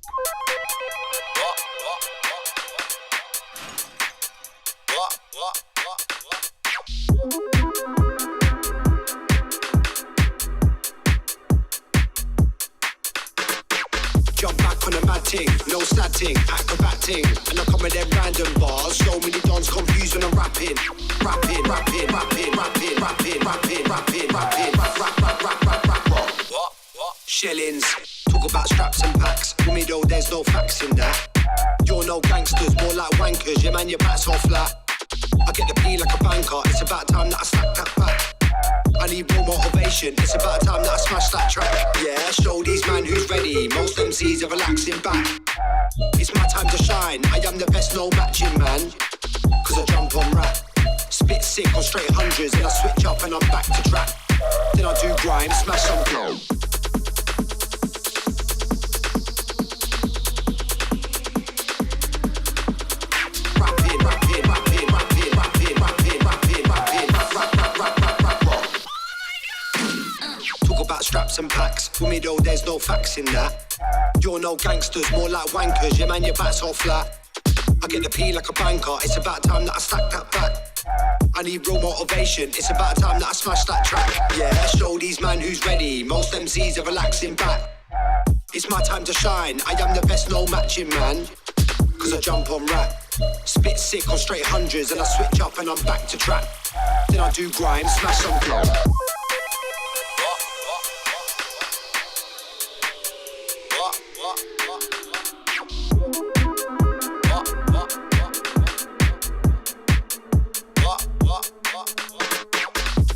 on a mad ting, no sad ting, acrobat ting. And I come with them random bars. So many dons confused when I'm rapping. Rapping, rapping, rapping, rapping, rapping, rapping, rapping, rapping, rap. What? Shillings. Talk about straps and packs. For me though, there's no facts in that. You're no gangsters, more like wankers. Yeah, man, your back's all flat. I get the P like a banker. It's about time that I stack that back. I need more motivation. It's about time that I smash that track. Yeah, show these man who's ready. Most MCs are relaxing back. It's my time to shine. I am the best, no matching man. Cause I jump on rap. Spit sick on straight hundreds. And I switch up and I'm back to trap. Then I do grime, smash some flow. Straps and packs. For me though, there's no facts in that. You're no gangsters, more like wankers. Yeah, man, your back's all flat. I get the P like a banker. It's about time that I stack that back. I need real motivation. It's about time that I smash that track. Yeah, show these man who's ready. Most MCs are relaxing back. It's my time to shine. I am the best, no matching man. Cause I jump on rap. Spit sick on straight hundreds. And I switch up and I'm back to trap. Then I do grime, smash some flow.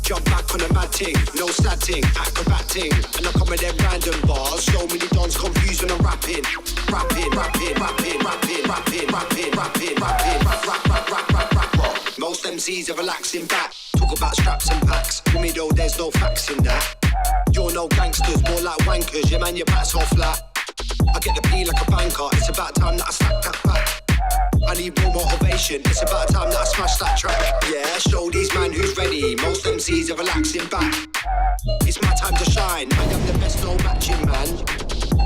Jump back on a mad ting, no sad ting, acrobat ting. And I come with them random bars. So many dons confused when I'm rapping. Rapping, rapping, rapping, rapping, rapping, rapping, rapping, rapping, rap. Most MCs are relaxing back. Talk about straps and packs. For me though, there's no facts in that. You're no gangsters, more like wankers. Yeah, man, your back's all flat. I get the P like a banker. It's about time that I stack that back. I need more motivation. It's about time that I smash that track. Yeah, show these man who's ready. Most MCs are relaxing back. It's my time to shine. I am the best, no matching man.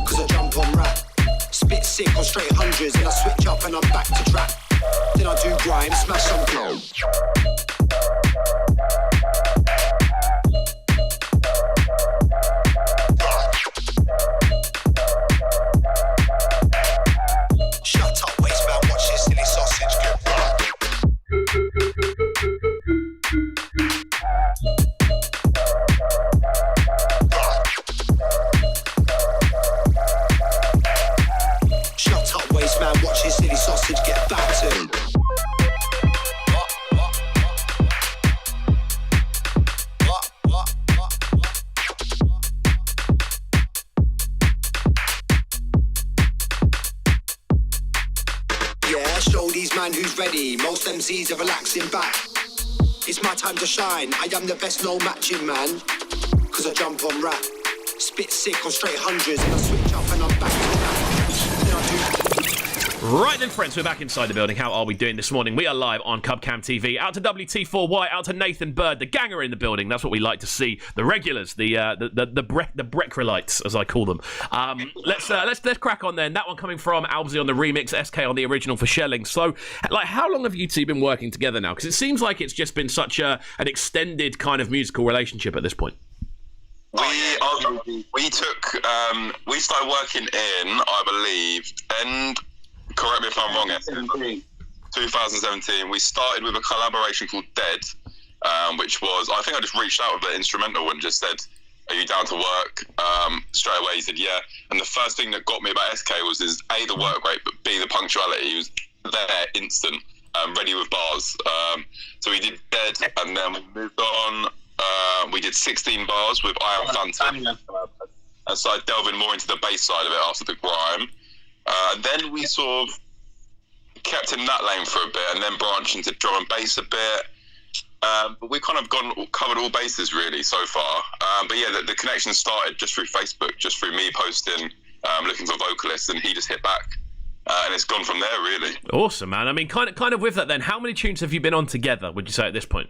Cause I jump on rap. Spit sick on straight hundreds. And I switch up and I'm back to trap. Then I do grime, smash some flow. Who's ready? Most MCs are relaxing back. It's my time to shine. I am the best, no matching man. Cause I jump on rap. Spit sick on straight hundreds. And I switch up and I'm back to rap. Right then, friends, we're back inside the building. How are we doing this morning? We are live on Cubcam TV. Out to WT4Y, out to Nathan Bird, the ganger in the building. That's what we like to see. The regulars, the Breckrelites, as I call them. Let's crack on then. That one coming from Albzzy on the remix, SK on the original for Shelling. So, like, how long have you two been working together now? Because it seems like it's just been such an extended kind of musical relationship at this point. We started working in, I believe, correct me if I'm wrong, 2017. We started with a collaboration called Dead, which was, I think I just reached out with the instrumental and just said, are you down to work? Straight away he said, yeah. And the first thing that got me about SK was his A, the work rate, but B, the punctuality. He was there instant, ready with bars. So we did Dead, and then we moved on. We did 16 bars with I Am Phantom. And started delving more into the bass side of it after the grime. Then we sort of kept in that lane for a bit and then branched into drum and bass a bit. But we've kind of covered all bases really so far. But yeah, the connection started just through Facebook, just through me posting, looking for vocalists, and he just hit back. And it's gone from there, really. Awesome, man. I mean, kind of with that then, how many tunes have you been on together, would you say, at this point?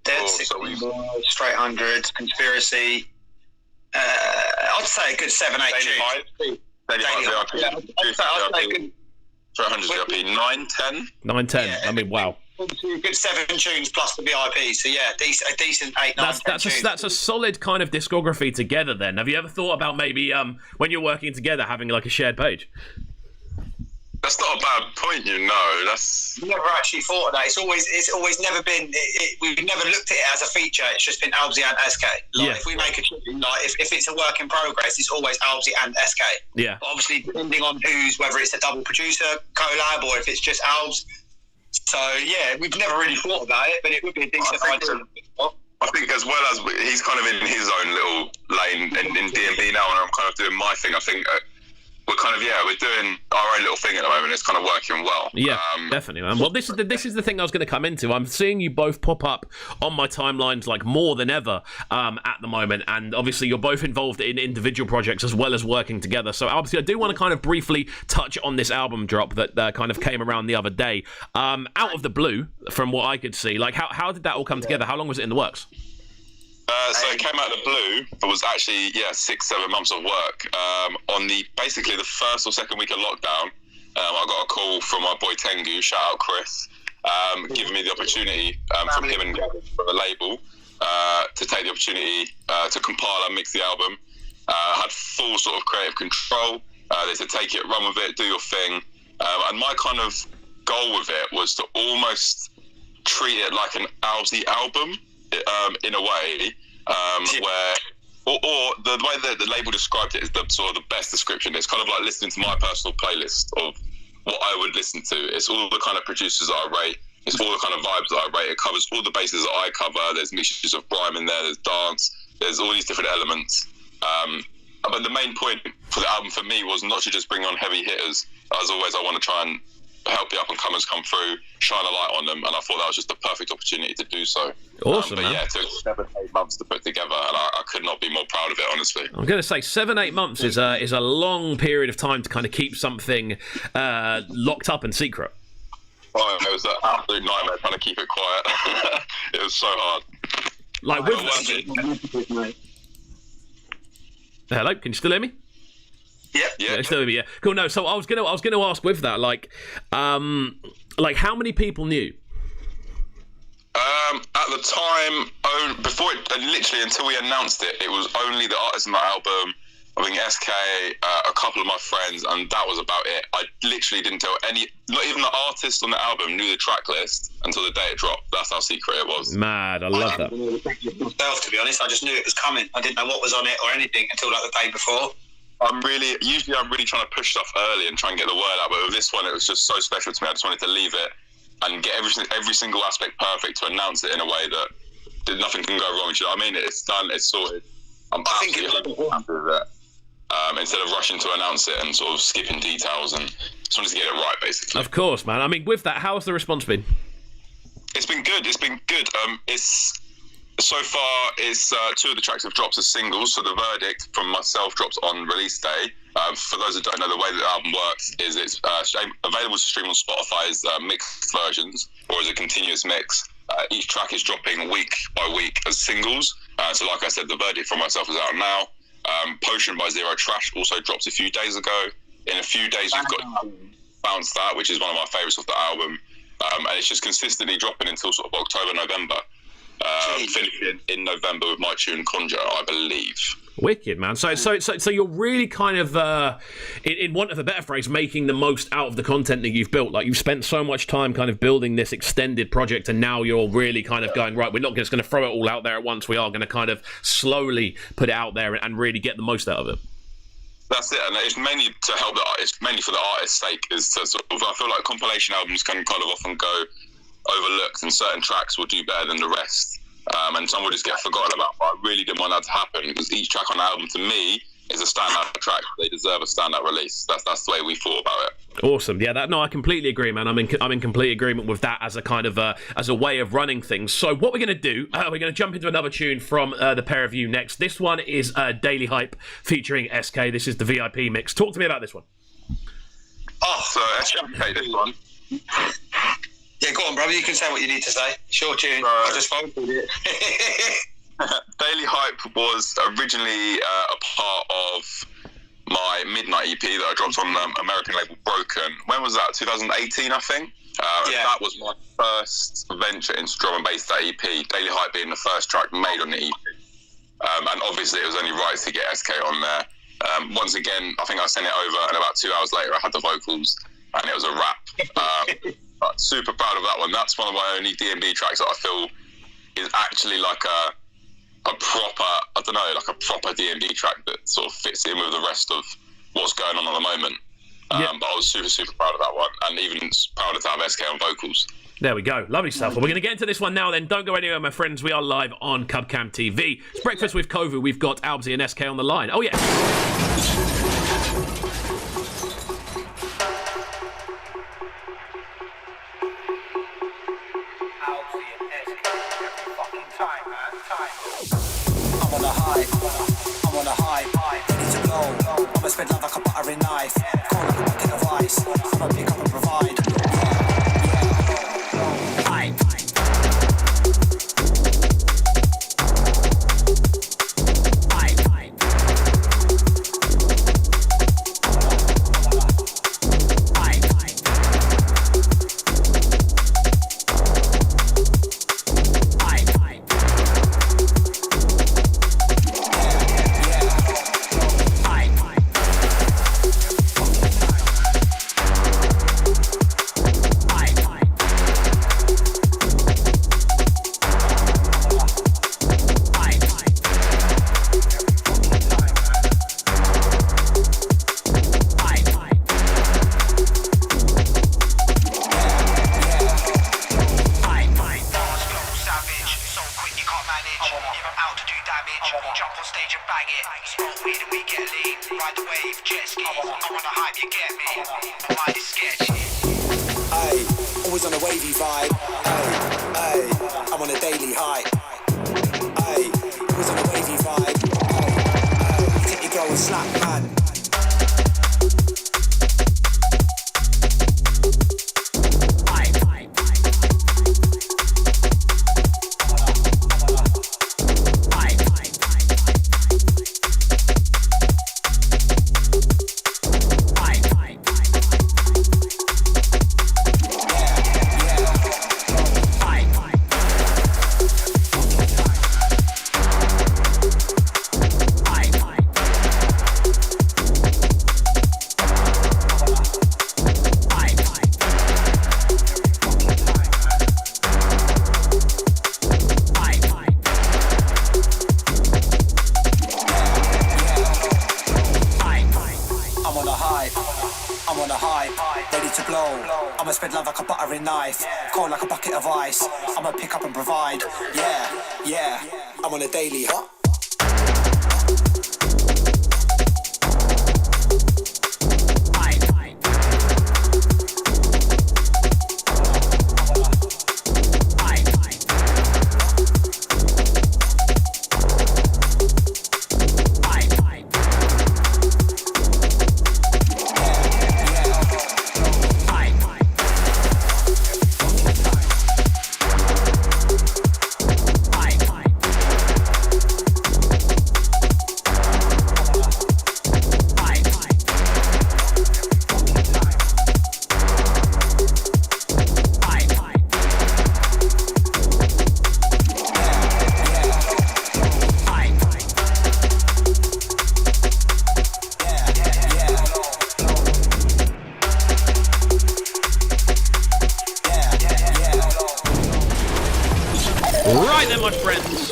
Dead, 16 Bars, Straight Hundreds, Conspiracy. I'd say a good 7-8 tunes. Daily Straight Hundreds, 9-10. 9-10. Yeah, I mean, wow. a good 7 tunes plus the VIP. So yeah, a decent 8, 9, 10 tunes. That's a solid kind of discography together. Then, have you ever thought about maybe when you're working together having like a shared page? That's not a bad point, you know. That's never actually thought of that. It's always never been. We've never looked at it as a feature. It's just been Albzzy and SK. Like if we make a tune, like if it's a work in progress, it's always Albzzy and SK. Yeah. But obviously, depending on whether it's a double producer collab or if it's just Albz. So yeah, we've never really thought about it, but it would be a decent idea. I think as well as he's kind of in his own little lane in D&B now, and I'm kind of doing my thing. I think. We're doing our own little thing at the moment. It's kind of working well. Yeah, definitely, man. Well, this is the thing I was going to come into. I'm seeing you both pop up on my timelines like more than ever at the moment, and obviously you're both involved in individual projects as well as working together. So obviously I do want to kind of briefly touch on this album drop that kind of came around the other day. Out of the blue, from what I could see, like how did that all come together? How long was it in the works? So it came out of the blue. It was actually 6-7 months of work. On basically the first or second week of lockdown, I got a call from my boy Tengu, shout out Chris, giving me the opportunity from him and from the label to take the opportunity to compile and mix the album. Had full sort of creative control. They said take it, run with it, do your thing. And my kind of goal with it was to almost treat it like an Albzzy album. In a way, where, or the way that the label described it is the sort of the best description. It's kind of like listening to my personal playlist of what I would listen to. It's all the kind of producers that I rate. It's all the kind of vibes that I rate. It covers all the bases that I cover. There's mixtures of grime in there. There's dance. There's all these different elements. But the main point for the album for me was not to just bring on heavy hitters. As always, I want to try and help the up-and-comers come through, shine a light on them, and I thought that was just the perfect opportunity to do so. Awesome, but man. yeah, it took 7-8 months to put together, and I could not be more proud of it, honestly. I'm going to say 7-8 months is a long period of time to kind of keep something locked up and secret. Oh, it was an absolute nightmare trying to keep it quiet. It was so hard. Like Hello, can you still hear me? Yeah. Still hear me, yeah. Cool. No, so I was gonna ask with that, like how many people knew? At the time, literally until we announced it, it was only the artists on the album. I think SK, a couple of my friends, and that was about it. I literally didn't tell not even the artists on the album knew the track list until the day it dropped. That's how secret it was. Mad, I love that. Myself, to be honest, I just knew it was coming. I didn't know what was on it or anything until like the day before. Usually I'm really trying to push stuff early and try and get the word out, but with this one, it was just so special to me. I just wanted to leave it and get every single aspect perfect to announce it in a way that nothing can go wrong. You know what I mean? It's done, it's sorted. I'm absolutely happy with it. Instead of rushing to announce it and sort of skipping details, and just wanted to get it right, basically. Of course, man. I mean, with that, how's the response been? It's been good. So far, it's 2 of the tracks have dropped as singles. So the Verdict from myself drops on release day. For those that don't know, the way that the album works is it's available to stream on Spotify as mixed versions or as a continuous mix. Each track is dropping week by week as singles. So like I said, the Verdict from myself is out now. Potion by Zero Trash also dropped a few days ago. In a few days, you've got Bounce That, which is one of my favourites of the album. And it's just consistently dropping until sort of October, November. Finishing in November with my tune Conjure, I believe. Wicked, man. So you're really kind of, in want of a better phrase, making the most out of the content that you've built. Like, you've spent so much time kind of building this extended project, and now you're really kind of going, right, we're not just going to throw it all out there at once. We are going to kind of slowly put it out there and really get the most out of it. That's it, and it's mainly to help the artist, mainly for the artist's sake, is to sort of, I feel like compilation albums can kind of often go overlooked, and certain tracks will do better than the rest, and some will just get forgotten about. But I really didn't want that to happen, because each track on the album to me is a standout track. They deserve a standout release. That's the way we thought about it. Awesome. Yeah, I completely agree, man. I'm in complete agreement with that as a kind of as a way of running things. So what we're going to do, we're going to jump into another tune from the pair of you next. This one is Daily Hype featuring SK. This is the VIP mix. Talk to me about this one. So SK, this one. Yeah, go on, brother. You can say what you need to say. It's your tune. I just followed it. Daily Hype was originally a part of my Midnight EP that I dropped on the American label Broken. When was that? 2018, I think. That was my first venture into drum and bass, that EP. Daily Hype being the first track made on the EP. And obviously it was only right to get SK on there. Once again, I think I sent it over, and about 2 hours later I had the vocals, and it was a wrap. But super proud of that one. That's one of my only D&B tracks that I feel is actually like a proper, I don't know, like a proper D&B track that sort of fits in with the rest of what's going on at the moment. But I was super, super proud of that one, and even prouder to have SK on vocals. There we go. Lovely stuff. Well, we're going to get into this one now then. Don't go anywhere, my friends. We are live on Cubcam TV. It's Breakfast with Kovu. We've got Albzzy and SK on the line. Oh, yeah. I'm on a high, ready to blow. I'ma spread love like a buttering knife. Cold like a bucket of ice. I'ma pick up and provide. I'm on a daily hot.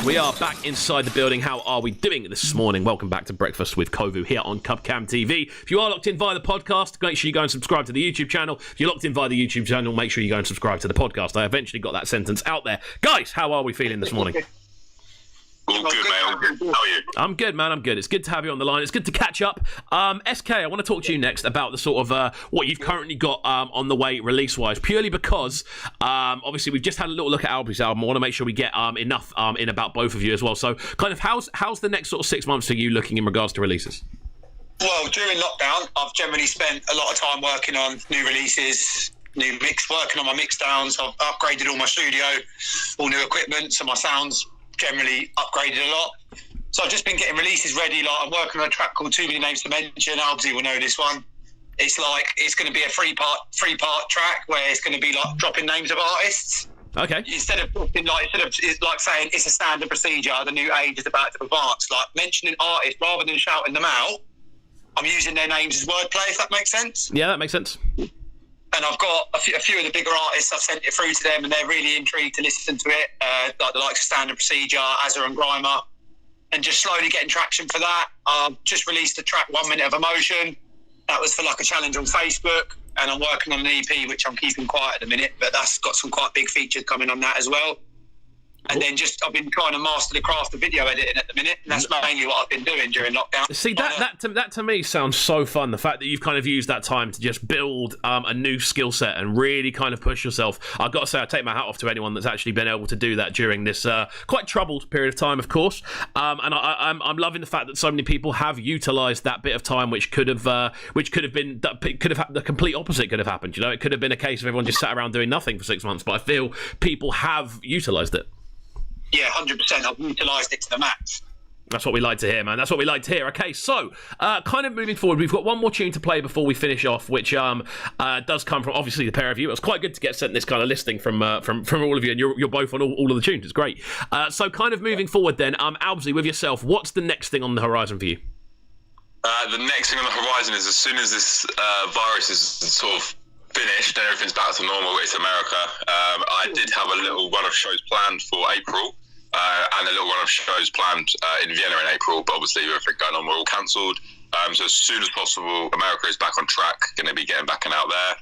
We are back inside the building. How are we doing this morning? Welcome back to Breakfast with Kovu here on Cubcam TV. If you are locked in via the podcast, make sure you go and subscribe to the YouTube channel. If you're locked in via the YouTube channel, make sure you go and subscribe to the podcast. I eventually got that sentence out there. Guys, how are we feeling this morning? All good, mate. All good. How are you? I'm good, man. I'm good. It's good to have you on the line. It's good to catch up. SK, I want to talk to you next about the sort of what you've currently got on the way release-wise, purely because obviously we've just had a little look at Albzzy's album. I want to make sure we get enough in about both of you as well. So kind of how's the next sort of 6 months for you looking in regards to releases? Well, during lockdown, I've generally spent a lot of time working on new releases, working on my mix downs. I've upgraded all my studio, all new equipment, so my sound's generally upgraded a lot. So I've just been getting releases ready. Like I'm working on a track called Too Many Names to Mention. Albzzy will know this one. It's going to be a three part track where it's going to be like dropping names of artists. Okay. Instead of it's like saying it's a standard procedure, the new age is about to advance. Like mentioning artists rather than shouting them out, I'm using their names as wordplay. If that makes sense. Yeah, that makes sense. And I've got a few of the bigger artists. I've sent it through to them, and they're really intrigued to listen to it. Like the likes of Standard Procedure, Azza and Grimer, and just slowly getting traction for that. Just released a track, 1 Minute of Emotion. That was for like a challenge on Facebook, and I'm working on an EP, which I'm keeping quiet at the minute, but that's got some quite big features coming on that as well. And then I've been trying to master the craft of video editing at the minute, and that's mainly what I've been doing during lockdown. See, that to me sounds so fun. The fact that you've kind of used that time to just build a new skill set and really kind of push yourself. I've got to say, I take my hat off to anyone that's actually been able to do that during this quite troubled period of time, of course. And I'm loving the fact that so many people have utilised that bit of time, which could have been the complete opposite could have happened. You know, it could have been a case of everyone just sat around doing nothing for 6 months. But I feel people have utilised it. Yeah, 100%. I've utilised it to the max. That's what we like to hear, man. That's what we like to hear. Okay, so kind of moving forward, we've got one more tune to play before we finish off, which does come from obviously the pair of you. It was quite good to get sent this kind of listing from all of you, and you're both on all of the tunes. It's great. So kind of moving forward then, Albzzy, with yourself, what's the next thing on the horizon for you? The next thing on the horizon is as soon as this virus is sort of finished and everything's back to normal, it's America. I did have a little run of shows planned for April, and a little run of shows planned in Vienna in April, but obviously with everything going on, we're all cancelled. So as soon as possible, America is back on track, going to be getting back and out there.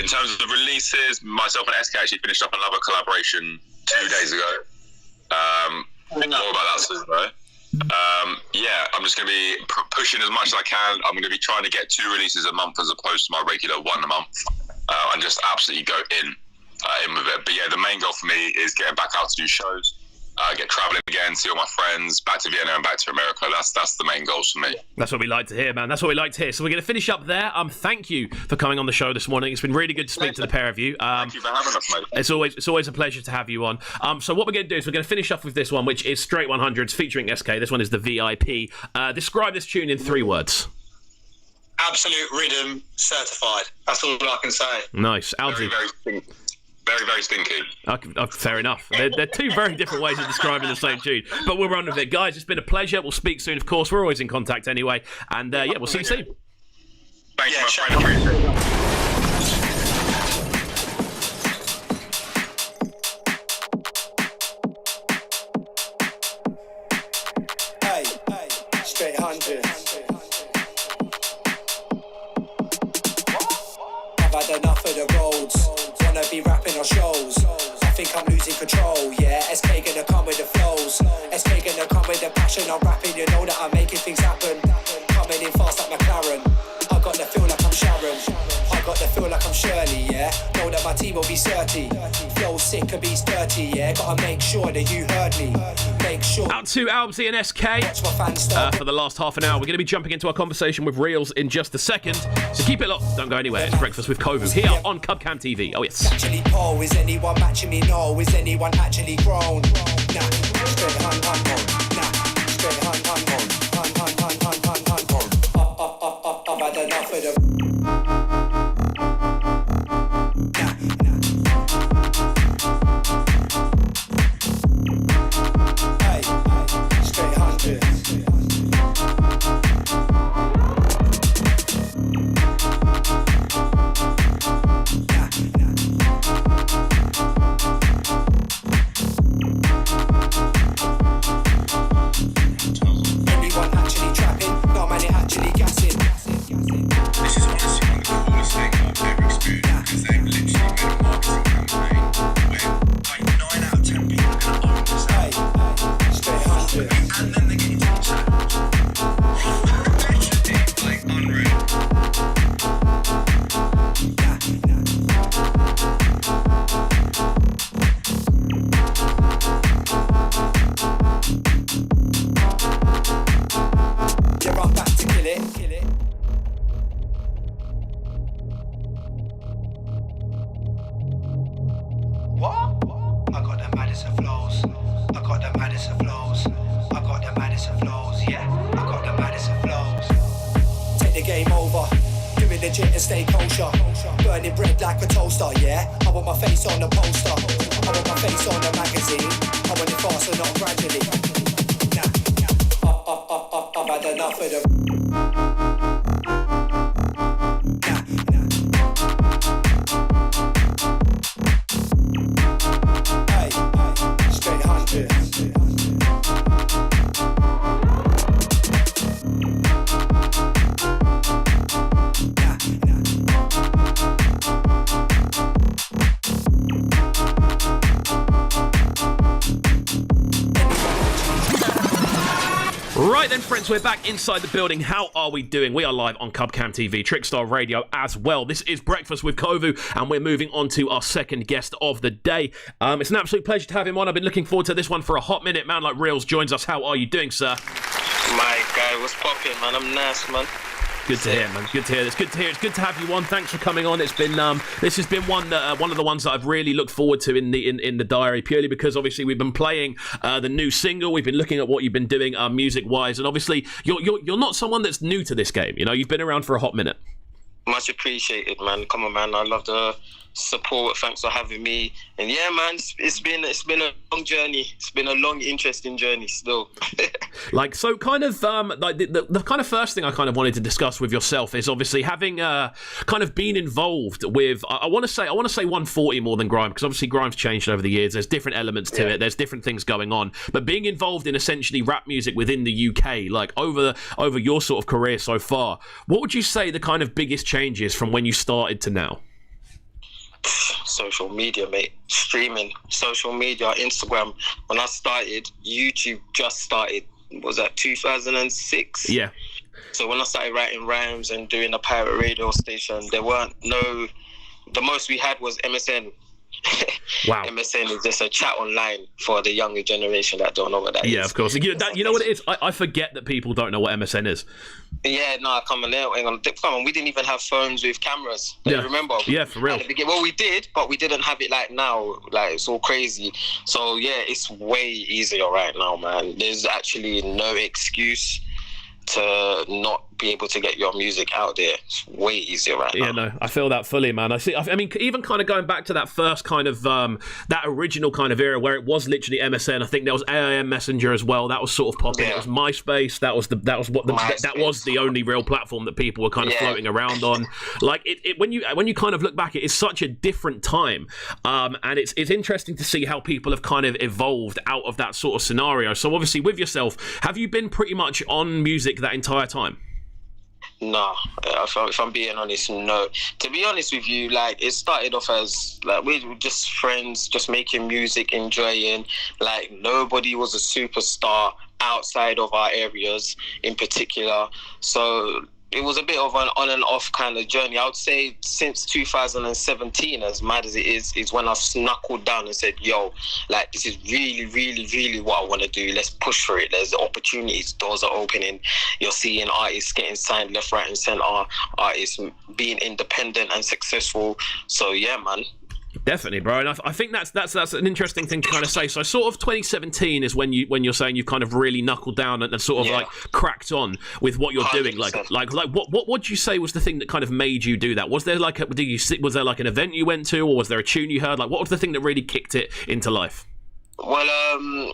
In terms of the releases, myself and SK actually finished up another collaboration 2 days ago. More about that soon, though. Yeah, I'm just going to be pushing as much as I can. I'm going to be trying to get 2 releases a month as opposed to my regular 1 a month, and just absolutely go in with it. But yeah, the main goal for me is getting back out to do shows, get traveling again, see all my friends, back to Vienna and back to America. That's the main goals for me. That's what we like to hear, man. That's what we like to hear. So we're going to finish up there. Thank you for coming on the show this morning. It's been really good to speak to the pair of you. Thank you for having us, mate. It's always a pleasure to have you on. So what we're going to do is we're going to finish off with this one, which is Straight 100s featuring SK. This one is the VIP. Describe this tune in 3 words. Absolute rhythm certified. That's all I can say. Nice. Albzzy. Very, very stinky. Fair enough. They're 2 very different ways of describing the same tune, but we'll run with it. Guys, it's been a pleasure. We'll speak soon, of course. We're always in contact anyway. And yeah, we'll see you soon. Thanks, my friend. Appreciate it. Straight 100. I've had enough of the roads. Wanna be rapping on shows. I think I'm losing control, yeah. SK gonna come with the flows. SK gonna come with the passion. I'm rapping, you know that I'm making things happen. Coming in fast like McLaren. I got the feel like I'm Sharon. I got the feel like I'm Shirley, yeah. Know that my team will be 30. Flow sick and beats dirty, yeah. Gotta make sure that you heard me. Make sure. Out to Albzzy and SK for the last half an hour. We're going to be jumping into our conversation with Realz in just a second. So keep it locked. Don't go anywhere. It's Breakfast with KXVU here on Cubcam TV. Oh, yes. Actually, Paul, is anyone matching me? No. Is anyone actually grown? Nah. Straight hun. Nah. Straight hun. I've had enough of the. Carry legit and stay kosher. Burning bread like a toaster, yeah. I want my face on the poster. I want my face on the magazine. I want it fast and not gradually. Nah, I've had enough of the. Right then, friends, we're back inside the building. How are we doing? We are live on Cubcam TV, Trickstar Radio as well. This is Breakfast with Kovu, and we're moving on to our second guest of the day. It's an absolute pleasure to have him on. I've been looking forward to this one for a hot minute. Man like Realz joins us. How are you doing, sir? My guy, what's poppin', man? I'm nice, man. Good to hear, man. Good to hear. It's good to hear. It's good to have you on. Thanks for coming on. It's been this has been one of the ones that I've really looked forward to in the diary, purely because obviously we've been playing the new single. We've been looking at what you've been doing music wise, and obviously you're not someone that's new to this game. You know, you've been around for a hot minute. Much appreciated, man. Come on, man. I love the support. Thanks for having me. And yeah, man, it's been a long journey. It's been a long, interesting journey still. Like, so kind of like the kind of first thing I kind of wanted to discuss with yourself is obviously having kind of been involved with I want to say 140 more than grime, because obviously grime's changed over the years. There's different elements to it. There's different things going on, but being involved in essentially rap music within the UK, like over your sort of career so far, what would you say the kind of biggest changes from when you started to now? Social media, mate. Streaming, social media, Instagram. When I started, YouTube just started. Was that 2006? Yeah. So when I started writing rhymes and doing a pirate radio station, the most we had was MSN. Wow. MSN is just a chat online for the younger generation that don't know what that is. Yeah, of course. You know what it is? I forget that people don't know what MSN is. Yeah, no, come on. We didn't even have phones with cameras. Yeah. Remember? Yeah, for real. Well, we did, but we didn't have it like now. Like, it's all crazy. So, yeah, it's way easier right now, man. There's actually no excuse to not be able to get your music out there. It's way easier right now. Yeah, no, I feel that fully, man. I mean, even kind of going back to that first kind of that original kind of era where it was literally MSN. I think there was AIM Messenger as well. That was sort of popping. Yeah. It was MySpace. That was the only real platform that people were kind of floating around on. Like when you kind of look back, it is such a different time, and it's interesting to see how people have kind of evolved out of that sort of scenario. So obviously, with yourself, have you been pretty much on music that entire time? No, if I'm being honest, no. To be honest with you, like, it started off as like we were just friends, just making music, enjoying. Like, nobody was a superstar outside of our areas in particular. So it was a bit of an on and off kind of journey. I would say since 2017, as mad as it is when I've knuckled down and said, yo, like, this is really, really, really what I want to do. Let's push for it. There's opportunities. Doors are opening. You're seeing artists getting signed left, right and centre. Artists being independent and successful. So, yeah, man. Definitely, bro, and I think that's an interesting thing to kind of say. So, sort of 2017 is when you're saying you've kind of really knuckled down and sort of like cracked on with what you're 100%. Doing. Like what would you say was the thing that kind of made you do that? Was there like was there like an event you went to, or was there a tune you heard? Like, what was the thing that really kicked it into life? Well,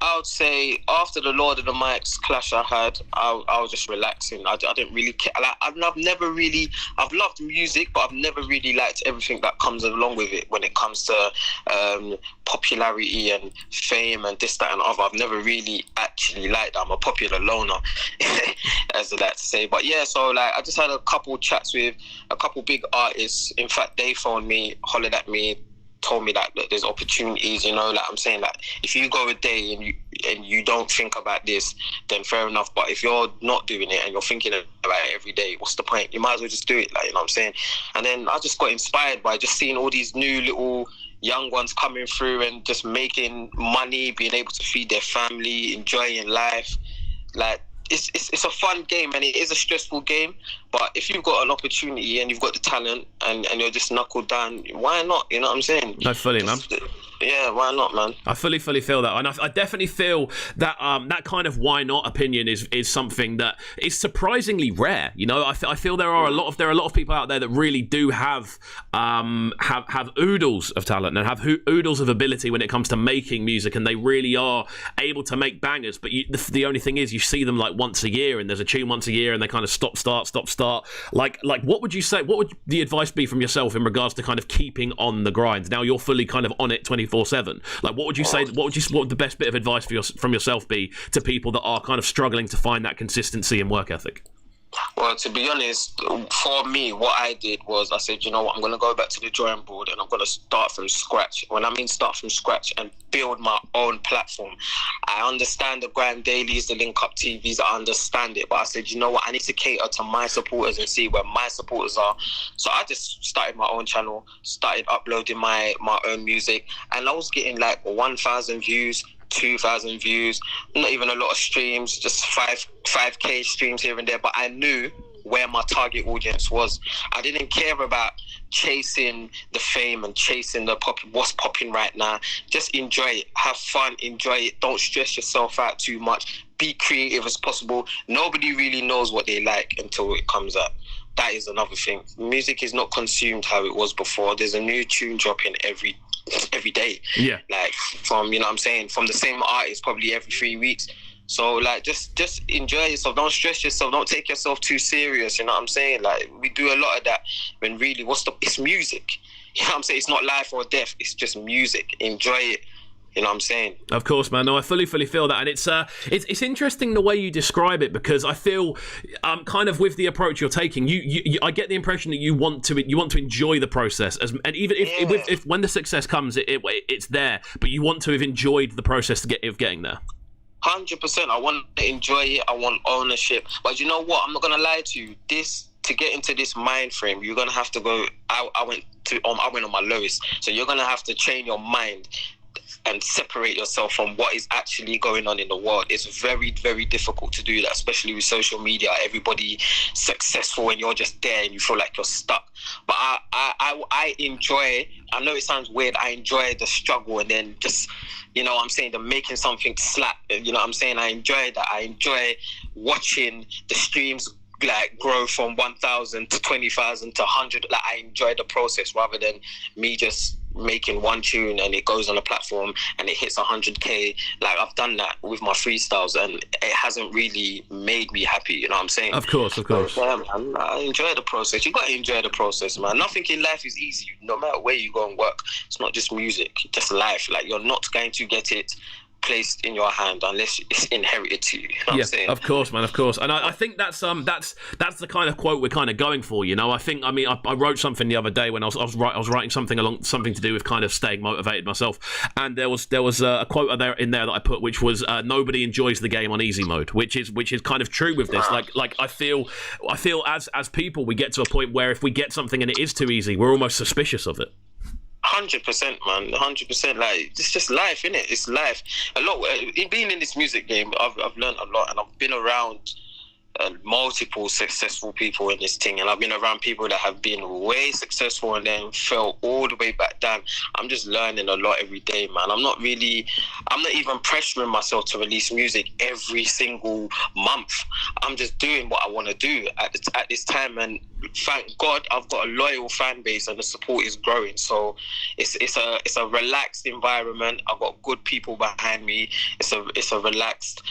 I would say after the Lord of the Mics clash I had, I was just relaxing. I didn't really care. Like, I've loved music, but I've never really liked everything that comes along with it when it comes to popularity and fame and this, that and other. I've never really actually liked that. I'm a popular loner, as I like to say. But yeah, so like I just had a couple chats with a couple big artists. In fact, they phoned me, hollered at me, told me that there's opportunities, you know, like I'm saying, like if you go a day and you don't think about this, then fair enough. But if you're not doing it and you're thinking about it every day, what's the point? You might as well just do it, like, you know what I'm saying? And then I just got inspired by just seeing all these new little young ones coming through and just making money, being able to feed their family, enjoying life. Like, it's a fun game and it is a stressful game, but if you've got an opportunity and you've got the talent and you're just knuckled down, why not? You know what I'm saying? No, fully, man. Yeah, why not, man? I fully feel that, and I definitely feel that that kind of why not opinion is something that is surprisingly rare. You know, I feel there are a lot of people out there that really do have oodles of talent and have oodles of ability when it comes to making music, and they really are able to make bangers. But the only thing is, you see them like once a year, and there's a tune once a year, and they kind of stop start. Like what would you say? What would the advice be from yourself in regards to kind of keeping on the grind? Now you're fully kind of on it 24/7. Like, what would you say? What would the best bit of advice from yourself be to people that are kind of struggling to find that consistency and work ethic? Well, to be honest, for me, what I did was I said, you know what, I'm going to go back to the drawing board and I'm going to start from scratch. When I mean start from scratch and build my own platform. I understand the grind dailies, the link up TVs, I understand it. But I said, you know what, I need to cater to my supporters and see where my supporters are. So I just started my own channel, started uploading my own music, and I was getting like 1,000 views, 2,000 views, not even a lot of streams, just 5k streams here and there. But I knew where my target audience was. I didn't care about chasing the fame and chasing what's popping right now. Just enjoy it, have fun, enjoy it. Don't stress yourself out too much. Be creative as possible. Nobody really knows what they like until it comes out. That is another thing. Music is not consumed how it was before. There's a new tune dropping every day. Yeah. Like from, you know what I'm saying, from the same artist probably every 3 weeks. So like just enjoy yourself. Don't stress yourself. Don't take yourself too serious. You know what I'm saying? Like we do a lot of that when really it's music. You know what I'm saying? It's not life or death. It's just music. Enjoy it. You know what I'm saying? Of course, man. No, I fully feel that, and it's interesting the way you describe it, because I feel kind of with the approach you're taking, I get the impression that you want to enjoy the process, and even if when the success comes, it's there, but you want to have enjoyed the process of getting there. 100%. I want to enjoy it. I want ownership. But you know what? I'm not gonna lie to you. To get into this mind frame, you're gonna have to go. I went on my lowest, so you're gonna have to train your mind and separate yourself from what is actually going on in the world. It's very, very difficult to do that, especially with social media. Everybody successful and you're just there and you feel like you're stuck. But I enjoy, I know it sounds weird, I enjoy the struggle, and then just, you know what I'm saying, the making something slap, you know what I'm saying, I enjoy that. I enjoy watching the streams like grow from 1,000 to 20,000 to 100. Like I enjoy the process rather than me just making one tune and it goes on a platform and it hits 100k. Like I've done that with my freestyles and it hasn't really made me happy, you know what I'm saying? Of course. Yeah, man, I enjoy the process. You got to enjoy the process, man. Nothing in life is easy, no matter where you go and work. It's not just music, just life. Like you're not going to get it placed in your hand unless it's inherited to you. You know what I'm saying? Of course, man, of course. And I think that's the kind of quote we're kind of going for, you know. I wrote something the other day when I was writing something to do with kind of staying motivated myself, and there was a quote in there that I put, which was nobody enjoys the game on easy mode, which is kind of true with this. Like I feel as people, we get to a point where if we get something and it is too easy, we're almost suspicious of it. 100%, man. 100%. Like it's just life, innit? It's life. A lot. Being in this music game, I've learned a lot, and I've been around multiple successful people in this thing, and I've been around people that have been way successful and then fell all the way back down. I'm just learning a lot every day, man. I'm not even pressuring myself to release music every single month. I'm just doing what I want to do at this time, and thank God I've got a loyal fan base and the support is growing. So it's a relaxed environment. I've got good people behind me. It's a relaxed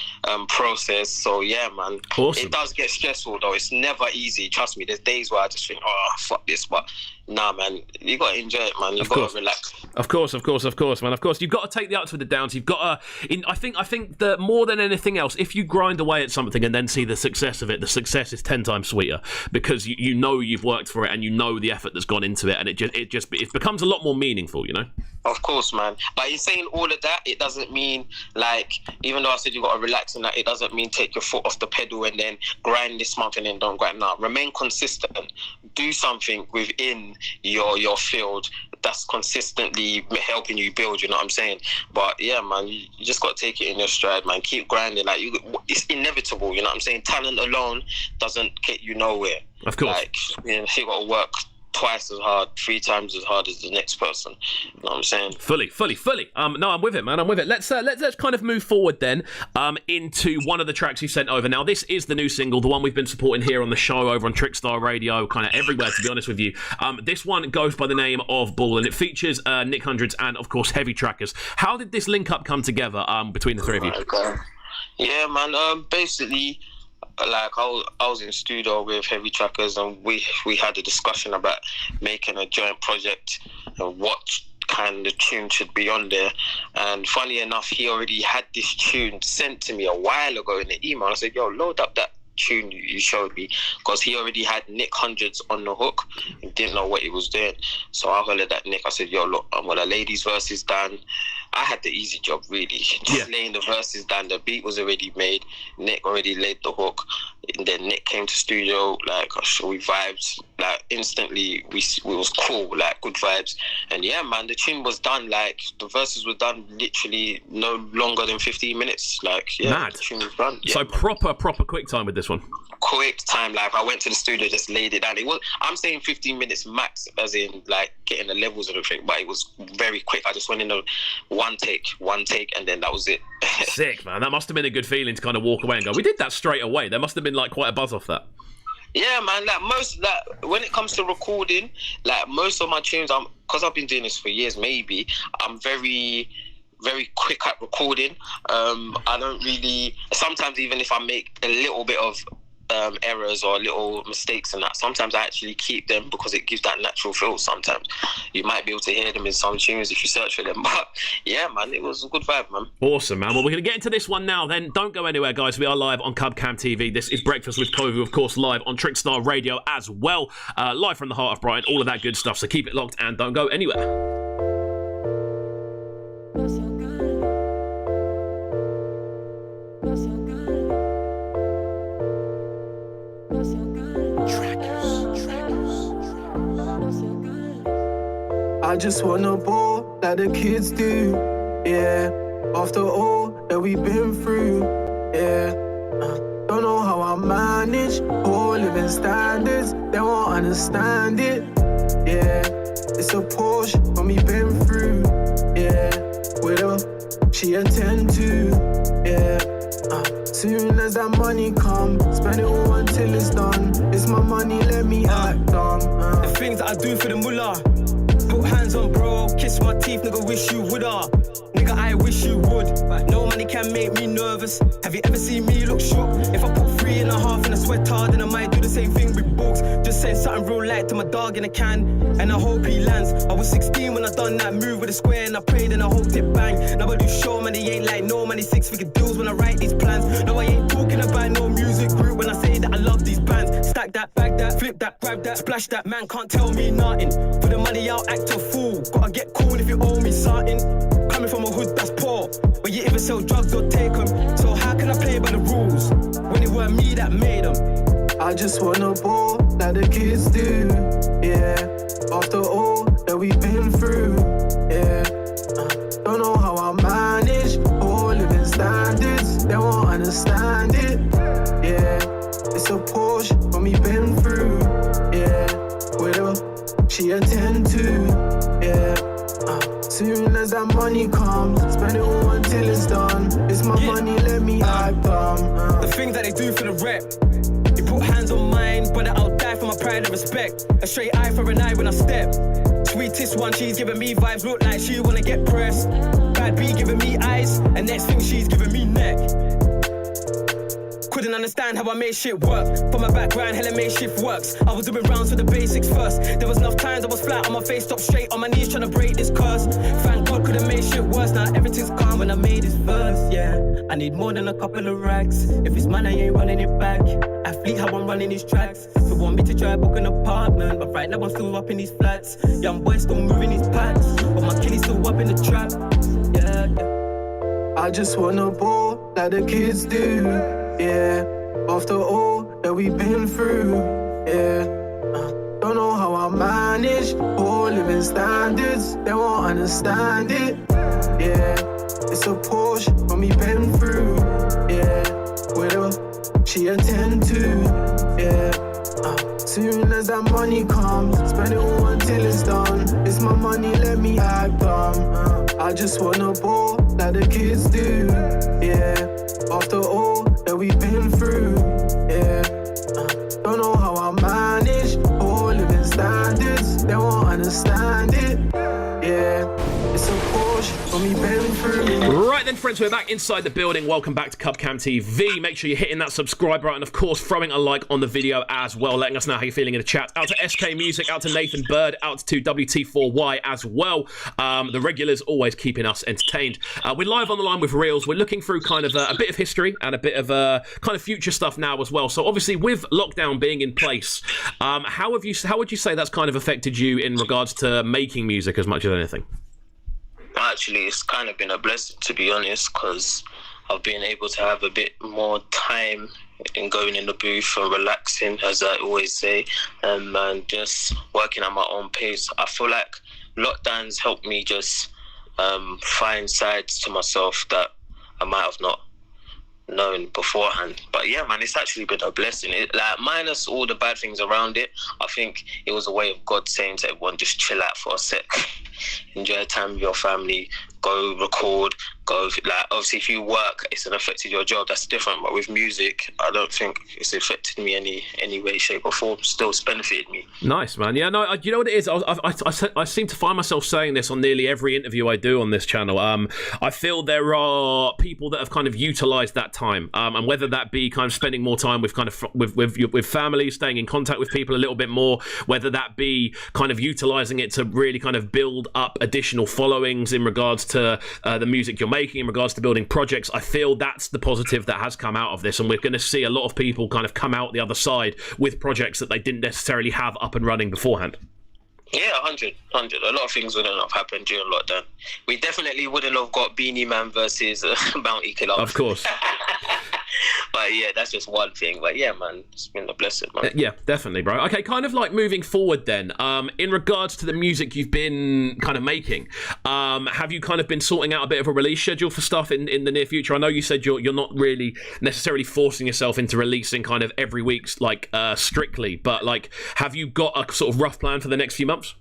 process. So yeah, man. Awesome. It does get stressful though. It's never easy. Trust me. There's days where I just think, oh fuck this, but nah, man. You gotta enjoy it, man. You gotta relax. Of course, man. Of course, you've got to take the ups with the downs. You've got to. I think that more than anything else, if you grind away at something and then see the success of it, the success is 10 times sweeter because you know you've worked for it and you know the effort that's gone into it, and it becomes a lot more meaningful, you know. Of course, man. But in saying all of that, it doesn't mean, like, even though I said you got to relax in that, it doesn't mean take your foot off the pedal and then grind this month and then don't grind now. Remain consistent. Do something within your field that's consistently helping you build, you know what I'm saying? But yeah, man, you just got to take it in your stride, man. Keep grinding. Like it's inevitable, you know what I'm saying? Talent alone doesn't get you nowhere. Of course. Like, you got to work twice as hard, 3 times as hard as the next person. You know what I'm saying? Fully. No, I'm with it, man. I'm with it. Let's kind of move forward then into one of the tracks you sent over. Now, this is the new single, the one we've been supporting here on the show over on Trickstar Radio, kind of everywhere, to be honest with you. This one goes by the name of Ball, and it features Nick Hundreds and, of course, Heavy Trackers. How did this link up come together between the three of you? Yeah, man. Basically, like I was in studio with Heavy Trackers, and we had a discussion about making a joint project and what kind of tune should be on there. And funny enough, he already had this tune sent to me a while ago in the email. I said, yo, load up that tune you showed me, because he already had Nick Hundreds on the hook and didn't know what he was doing. So I hollered at Nick. I said, yo, look, I'm gonna lay these verses down. I had the easy job, really. Just laying the verses down. The beat was already made. Nick already laid the hook. And then Nick came to studio, like, we vibed. Like, instantly, we was cool, like, good vibes. And yeah, man, the tune was done, like, the verses were done literally no longer than 15 minutes. Like, yeah, mad. The tune was done. Yeah, so proper quick time with this one. Quick time, like, I went to the studio, just laid it down. I'm saying 15 minutes max, as in, like, getting the levels and everything, but it was very quick. I just went in one take, and then that was it. Sick, man. That must have been a good feeling to kind of walk away and go, we did that straight away. There must have been, like, quite a buzz off that. Yeah, man. Like, when it comes to recording, like, most of my tunes, because I've been doing this for years, maybe, I'm very, very quick at recording. I don't really, sometimes even if I make a little bit of errors or little mistakes and that, sometimes I actually keep them because it gives that natural feel. Sometimes you might be able to hear them in some tunes if you search for them, but yeah, man, it was a good vibe, man. Awesome, man. Well, we're going to get into this one now then. Don't go anywhere, guys. We are live on Cubcam TV. This is Breakfast with KXVU, of course, live on Trickstar Radio as well, live from the heart of Brighton, all of that good stuff, so keep it locked and don't go anywhere. I just wanna ball like the kids do, yeah. After all that we've been through, yeah. Don't know how I manage poor living standards. They won't understand it, yeah. It's a Porsche when we been through, yeah. With her, she attend to, yeah. Soon as that money come, spend it all until it's done. It's my money, let me act on. The things that I do for the mullah. Put hands on bro, kiss my teeth, nigga, wish you woulda. Nigga, I wish you would. No money can make me nervous. Have you ever seen me look shook? If I put 3.5 in a sweater, then I might do the same thing with books. Just saying something real light to my dog in a can, and I hope he lands. I was 16 when I done that move with a square, and I prayed and I hoped it bang. Now I do show money, ain't like no money, 6-figure deals when I write these plans. No, I ain't talking about no music group when I say that I love these bands. Stack that, bag that, flip that, grab that, splash that, man can't tell me nothing. For the money I'll act a fool, gotta get cool if you owe me something. Coming from a hood that's poor, where you either sell drugs or take them. So how can I play by the rules when it weren't me that made them? I just wanna ball like the kids do, yeah. After all that we've been through, yeah. Don't know how I manage poor living standards. They won't understand it, yeah. It's a Porsche when we been through, yeah. With her, she attend to, yeah. Soon as that money comes, spend it all until it's done. It's my money, let me act on. The things that they do for the rep. You put hands on mine, but I'll die for my pride and respect. A straight eye for an eye when I step. Sweetest one, she's giving me vibes, look like she wanna get pressed. Bad B giving me eyes, and next thing she's giving me neck. Couldn't understand how I made shit work. For my background, hella made shift works. I was doing rounds for the basics first. There was enough times I was flat on my face, stopped straight on my knees trying to break this curse. Thank God could've made shit worse. Now everything's calm when I made this verse, yeah. I need more than a couple of racks. If it's mine, I ain't running it back. Athlete, how I'm running these tracks. So want me to try book an apartment, but right now I'm still up in these flats. Young boy still moving these packs, but my killie still up in the trap, yeah. I just wanna ball like the kids do, yeah. After all that we've been through, yeah. Don't know how I manage poor living standards. They won't understand it, yeah. It's a Porsche when we been through, yeah. With her, she attend to, yeah. soon as that money comes, spend it all until it's done. It's my money, let me act dumb. I just wanna ball like the kids do, yeah. After all that we've been through, yeah. Don't know how I manage all living standards. They won't understand it, yeah. It's a Porsche for me been through. Right then, friends, we're back inside the building. Welcome back to Cubcam TV. Make sure you're hitting that subscribe button, of course, throwing a like on the video as well, letting us know how you're feeling in the chat. Out to SK Music, out to Nathan Bird, out to WT4Y as well. The regulars always keeping us entertained. We're live on the line with Realz. We're looking through kind of a bit of history and a bit of kind of future stuff now as well. So obviously, with lockdown being in place, how would you say that's kind of affected you in regards to making music as much as anything? Actually, it's kind of been a blessing, to be honest, because I've been able to have a bit more time in going in the booth and relaxing, as I always say, and just working at my own pace. I feel like lockdowns helped me just find sides to myself that I might have not known beforehand. But yeah, man, it's actually been a blessing. Like, minus all the bad things around it, I think it was a way of God saying to everyone, just chill out for a sec. Enjoy time with your family, go record, go, like, obviously if you work, it's affected your job, that's different, but with music, I don't think it's affected me any way, shape or form. Still, it's benefited me. Nice, man. Yeah, no, you know what it is? I seem to find myself saying this on nearly every interview I do on this channel. I feel there are people that have kind of utilised that time, and whether that be kind of spending more time with kind of with family, staying in contact with people a little bit more, whether that be kind of utilising it to really kind of build up additional followings in regards to the music you're making, in regards to building projects. I feel that's the positive that has come out of this, and we're going to see a lot of people kind of come out the other side with projects that they didn't necessarily have up and running beforehand. Yeah, 100. A lot of things wouldn't have happened during lockdown. We definitely wouldn't have got Beanie Man versus Bounty Killer. Of course. But yeah, that's just one thing. But yeah, man, it's been a blessing, man. Yeah, definitely, bro. Okay, kind of like moving forward then, in regards to the music you've been kind of making, have you kind of been sorting out a bit of a release schedule for stuff in the near future? I know you said you're not really necessarily forcing yourself into releasing kind of every week's like strictly, but like, have you got a sort of rough plan for the next few months?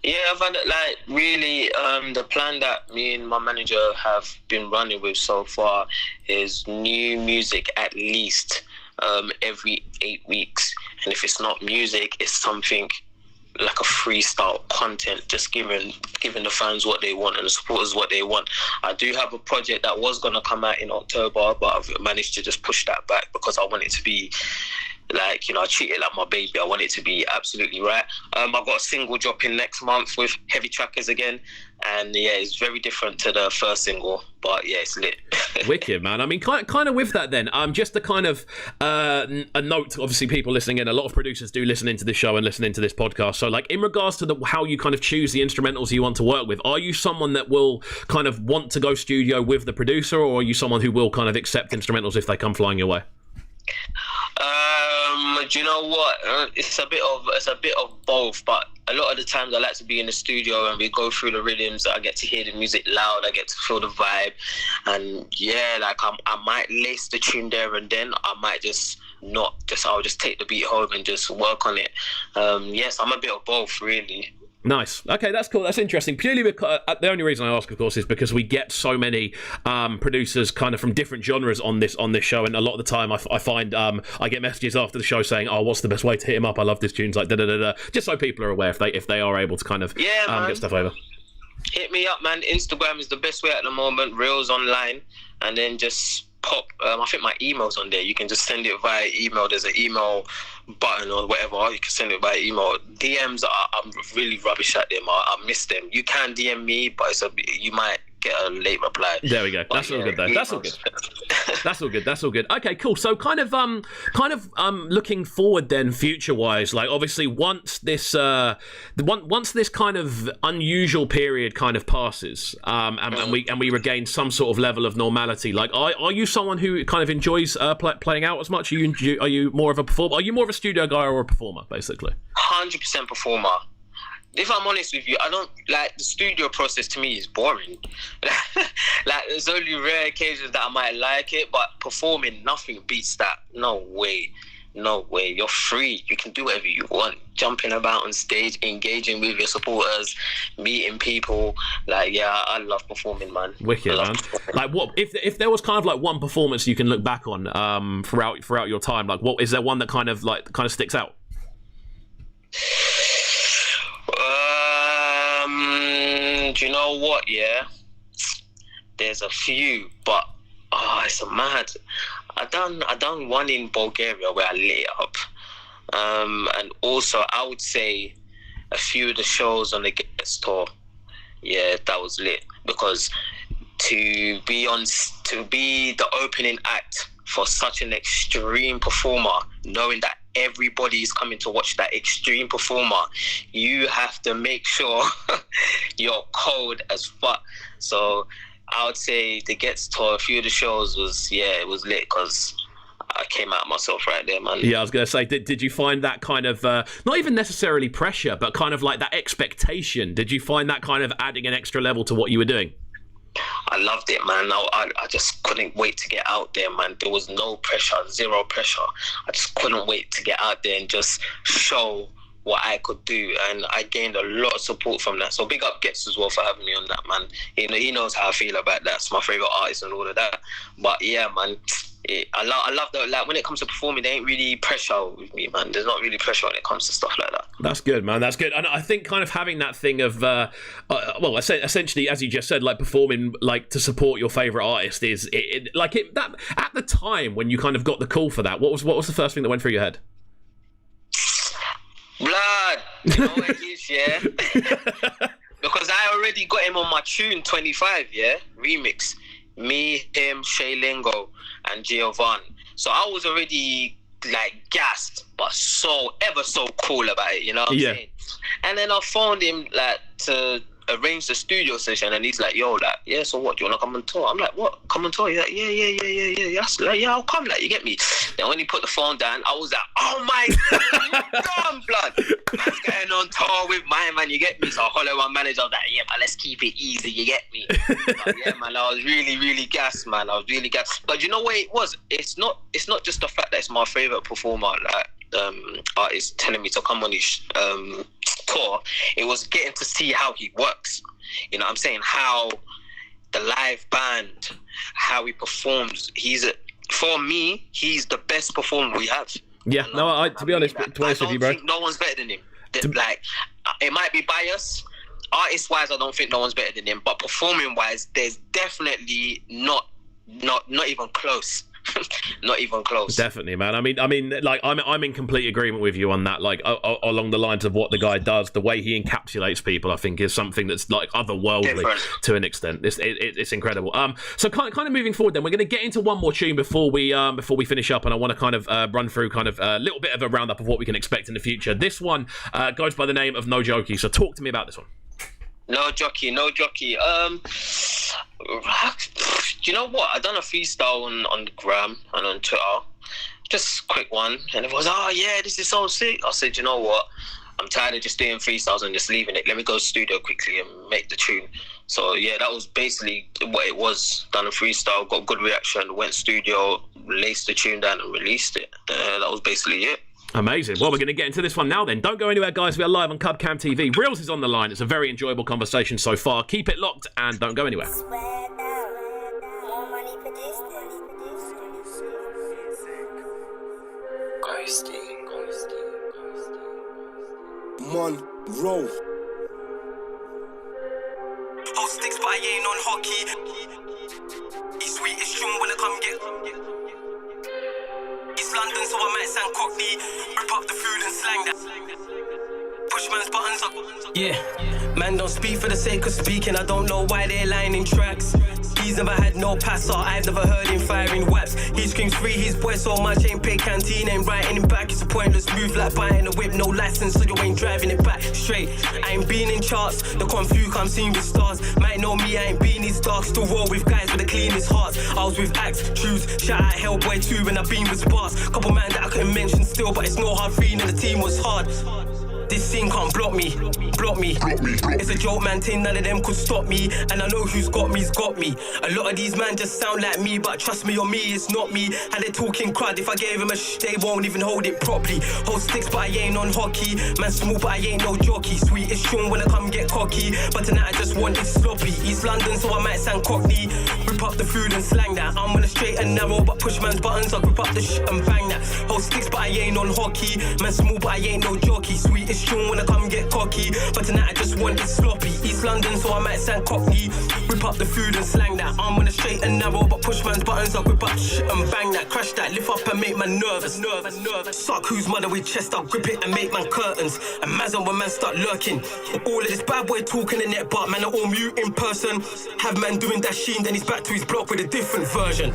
Yeah, I've had like really the plan that me and my manager have been running with so far is new music at least every 8 weeks, and if it's not music, it's something like a freestyle content, just giving the fans what they want and the supporters what they want. I do have a project that was going to come out in October, but I've managed to just push that back because I want it to be like, you know, I treat it like my baby. I want it to be absolutely right. I've got a single dropping next month with Heavy Trackers again, and yeah, it's very different to the first single, but yeah, it's lit. Wicked, man. I mean, kind of with that then, just a kind of a note, obviously people listening in, a lot of producers do listen into this show and listen into this podcast, so like in regards to how you kind of choose the instrumentals you want to work with, are you someone that will kind of want to go studio with the producer, or are you someone who will kind of accept instrumentals if they come flying your way? Do you know what? It's a bit of both, but a lot of the times I like to be in the studio and we go through the rhythms. I get to hear the music loud. I get to feel the vibe, and yeah, like I might lace the tune there and then. I might just not. I'll just take the beat home and just work on it. Yes, I'm a bit of both, really. Nice. Okay, that's cool. That's interesting. Purely because the only reason I ask, of course, is because we get so many producers kind of from different genres on this show, and a lot of the time I find I get messages after the show saying, "Oh, what's the best way to hit him up? I love this tune." Like da da da da. Just so people are aware if they are able to kind of get stuff over. Hit me up, man. Instagram is the best way at the moment. Realz online, and then just pop. I think my email's on there. You can just send it via email. There's an email button or whatever. You can send it by email. DMs, I'm really rubbish at them. I miss them. You can DM me, but you might get a late reply. There we go. That's all good though. That's all good. That's all good. Okay, cool. So kind of looking forward then, future wise, like obviously once this kind of unusual period kind of passes, and we regain some sort of level of normality, like are you someone who kind of enjoys playing out as much? Are you more of a performer? Are you more of a studio guy or a performer, basically? 100% performer. If I'm honest with you, I don't like the studio process. To me is boring. Like there's only rare occasions that I might like it, but performing, nothing beats that. No way. no way, you're free. You can do whatever you want. Jumping about on stage, engaging with your supporters, meeting people. Like, yeah, I love performing, man. Wicked, man. Like, what if there was kind of like one performance you can look back on throughout your time? Like, what is there one that kind of sticks out? Do you know what? Yeah, there's a few, but it's mad. I done one in Bulgaria where I lit it up, and also I would say a few of the shows on the Ghetts tour. Yeah, that was lit, because to be the opening act for such an extreme performer, knowing that everybody is coming to watch that extreme performer, you have to make sure you're cold as fuck. So I would say the Ghetts tour, a few of the shows it was lit, because I came out myself right there, man. Yeah, I was going to say, did you find that kind of, not even necessarily pressure, but kind of like that expectation? Did you find that kind of adding an extra level to what you were doing? I loved it, man. I just couldn't wait to get out there, man. There was no pressure, zero pressure. I just couldn't wait to get out there and just show what I could do, and I gained a lot of support from that. So big up Ghetts as well for having me on that, man. He knows how I feel about that. It's my favourite artist and all of that. But yeah, man, I love that. Like, when it comes to performing, there ain't really pressure with me, man. There's not really pressure when it comes to stuff like that. That's good, man. That's good. And I think kind of having that thing of, essentially, as you just said, like performing like to support your favourite artist is that at the time when you kind of got the call for that. What was the first thing that went through your head? Blood, you know what it is, yeah? Because I already got him on my tune 25, yeah? Remix. Me, him, Shay Lingo, and Giovanni. So I was already like gassed, but ever so cool about it, you know what I'm saying? And then I phoned him like to arrange the studio session, and he's like, yo, like, yeah, so what, do you want to come on tour? I'm like, what, come on tour? He's like, yeah. That's like, yeah, I'll come, like, you get me? Then when he put the phone down, I was like, oh my God, blood. Man's getting on tour with my man, you get me? So I hollered my manager, I was like, yeah, man, let's keep it easy, you get me? But yeah, man, I was really, really gassed, man. I was really gassed. But you know what it was? It's not just the fact that it's my favourite performer, like, artist telling me to come on his tour. It was getting to see how he works, you know what I'm saying, how the live band, how he performs. For me, he's the best performer we have. Yeah, to be honest with you, bro, I think no one's better than him. Like, it might be biased, artist wise, I don't think no one's better than him, but performing wise, there's definitely not even close. Not even close. Definitely, man. I mean, like, I'm in complete agreement with you on that. Like, along the lines of what the guy does, the way he encapsulates people, I think is something that's like otherworldly to an extent. It's incredible. So kind of moving forward, then we're going to get into one more tune before we finish up, and I want to kind of run through kind of a little bit of a roundup of what we can expect in the future. This one goes by the name of No Jokey. So talk to me about this one. No jockey. Do you know what? I done a freestyle on the gram and on Twitter. Just a quick one. And it was, oh yeah, this is so sick. I said, you know what? I'm tired of just doing freestyles and just leaving it. Let me go studio quickly and make the tune. So yeah, that was basically what it was. Done a freestyle, got good reaction, went studio, laced the tune down and released it. That was basically it. Amazing. Well, we're going to get into this one now then. Don't go anywhere, guys. We are live on Cubcam TV. Realz is on the line. It's a very enjoyable conversation so far. Keep it locked and don't go anywhere. Monroe. Hold sticks, but I ain't on hockey. He's sweet, it's strong when I come get. East London, so I might sound cockney. Rip up the food and slang that. Push man's buttons up. Yeah, man don't speak for the sake of speaking. I don't know why they're lining tracks. He's never had no passer, I've never heard him firing whaps. He screams free, his boy so much, ain't pay canteen, ain't writing him back. It's a pointless move like buying a whip, no license, so you ain't driving it back straight. I ain't been in charts, the confu come seen with stars. Might know me, I ain't been his dark, still roll with guys with the cleanest hearts. I was with Axe, Truth, shout out Hellboy too when I been with Sparks. Couple man that I couldn't mention still, but it's no hard feeling, the team was hard. This scene can't block me. It's a joke, man, ting, none of them could stop me. And I know who's got me's got me. A lot of these man just sound like me, but trust me on me, it's not me. And they talking crud, if I gave him a they won't even hold it properly. Hold sticks, but I ain't on hockey. Man small, but I ain't no jockey. Sweet is Sean when I come get cocky. But tonight I just want it sloppy. East London, so I might sound cockney. Rip up the food and slang that. I'm on a straight and narrow, but push man's buttons. I grip up the shit and bang that. Hold sticks, but I ain't on hockey. Man small, but I ain't no jockey. Sweet is Sean when I come get cocky. But tonight I just want it sloppy. East London, so I might sound cockney. Rip up the food and slang that. I'm on a straight and narrow, but push man's buttons. I grip up shit and bang that. Crash that, lift up and make man nervous. Suck who's mother with chest, I'll grip it and make man curtains. And mazan when man start lurking. All of this bad boy talking in net, but man are all mute in person. Have man doing that sheen, then he's back to his block with a different version.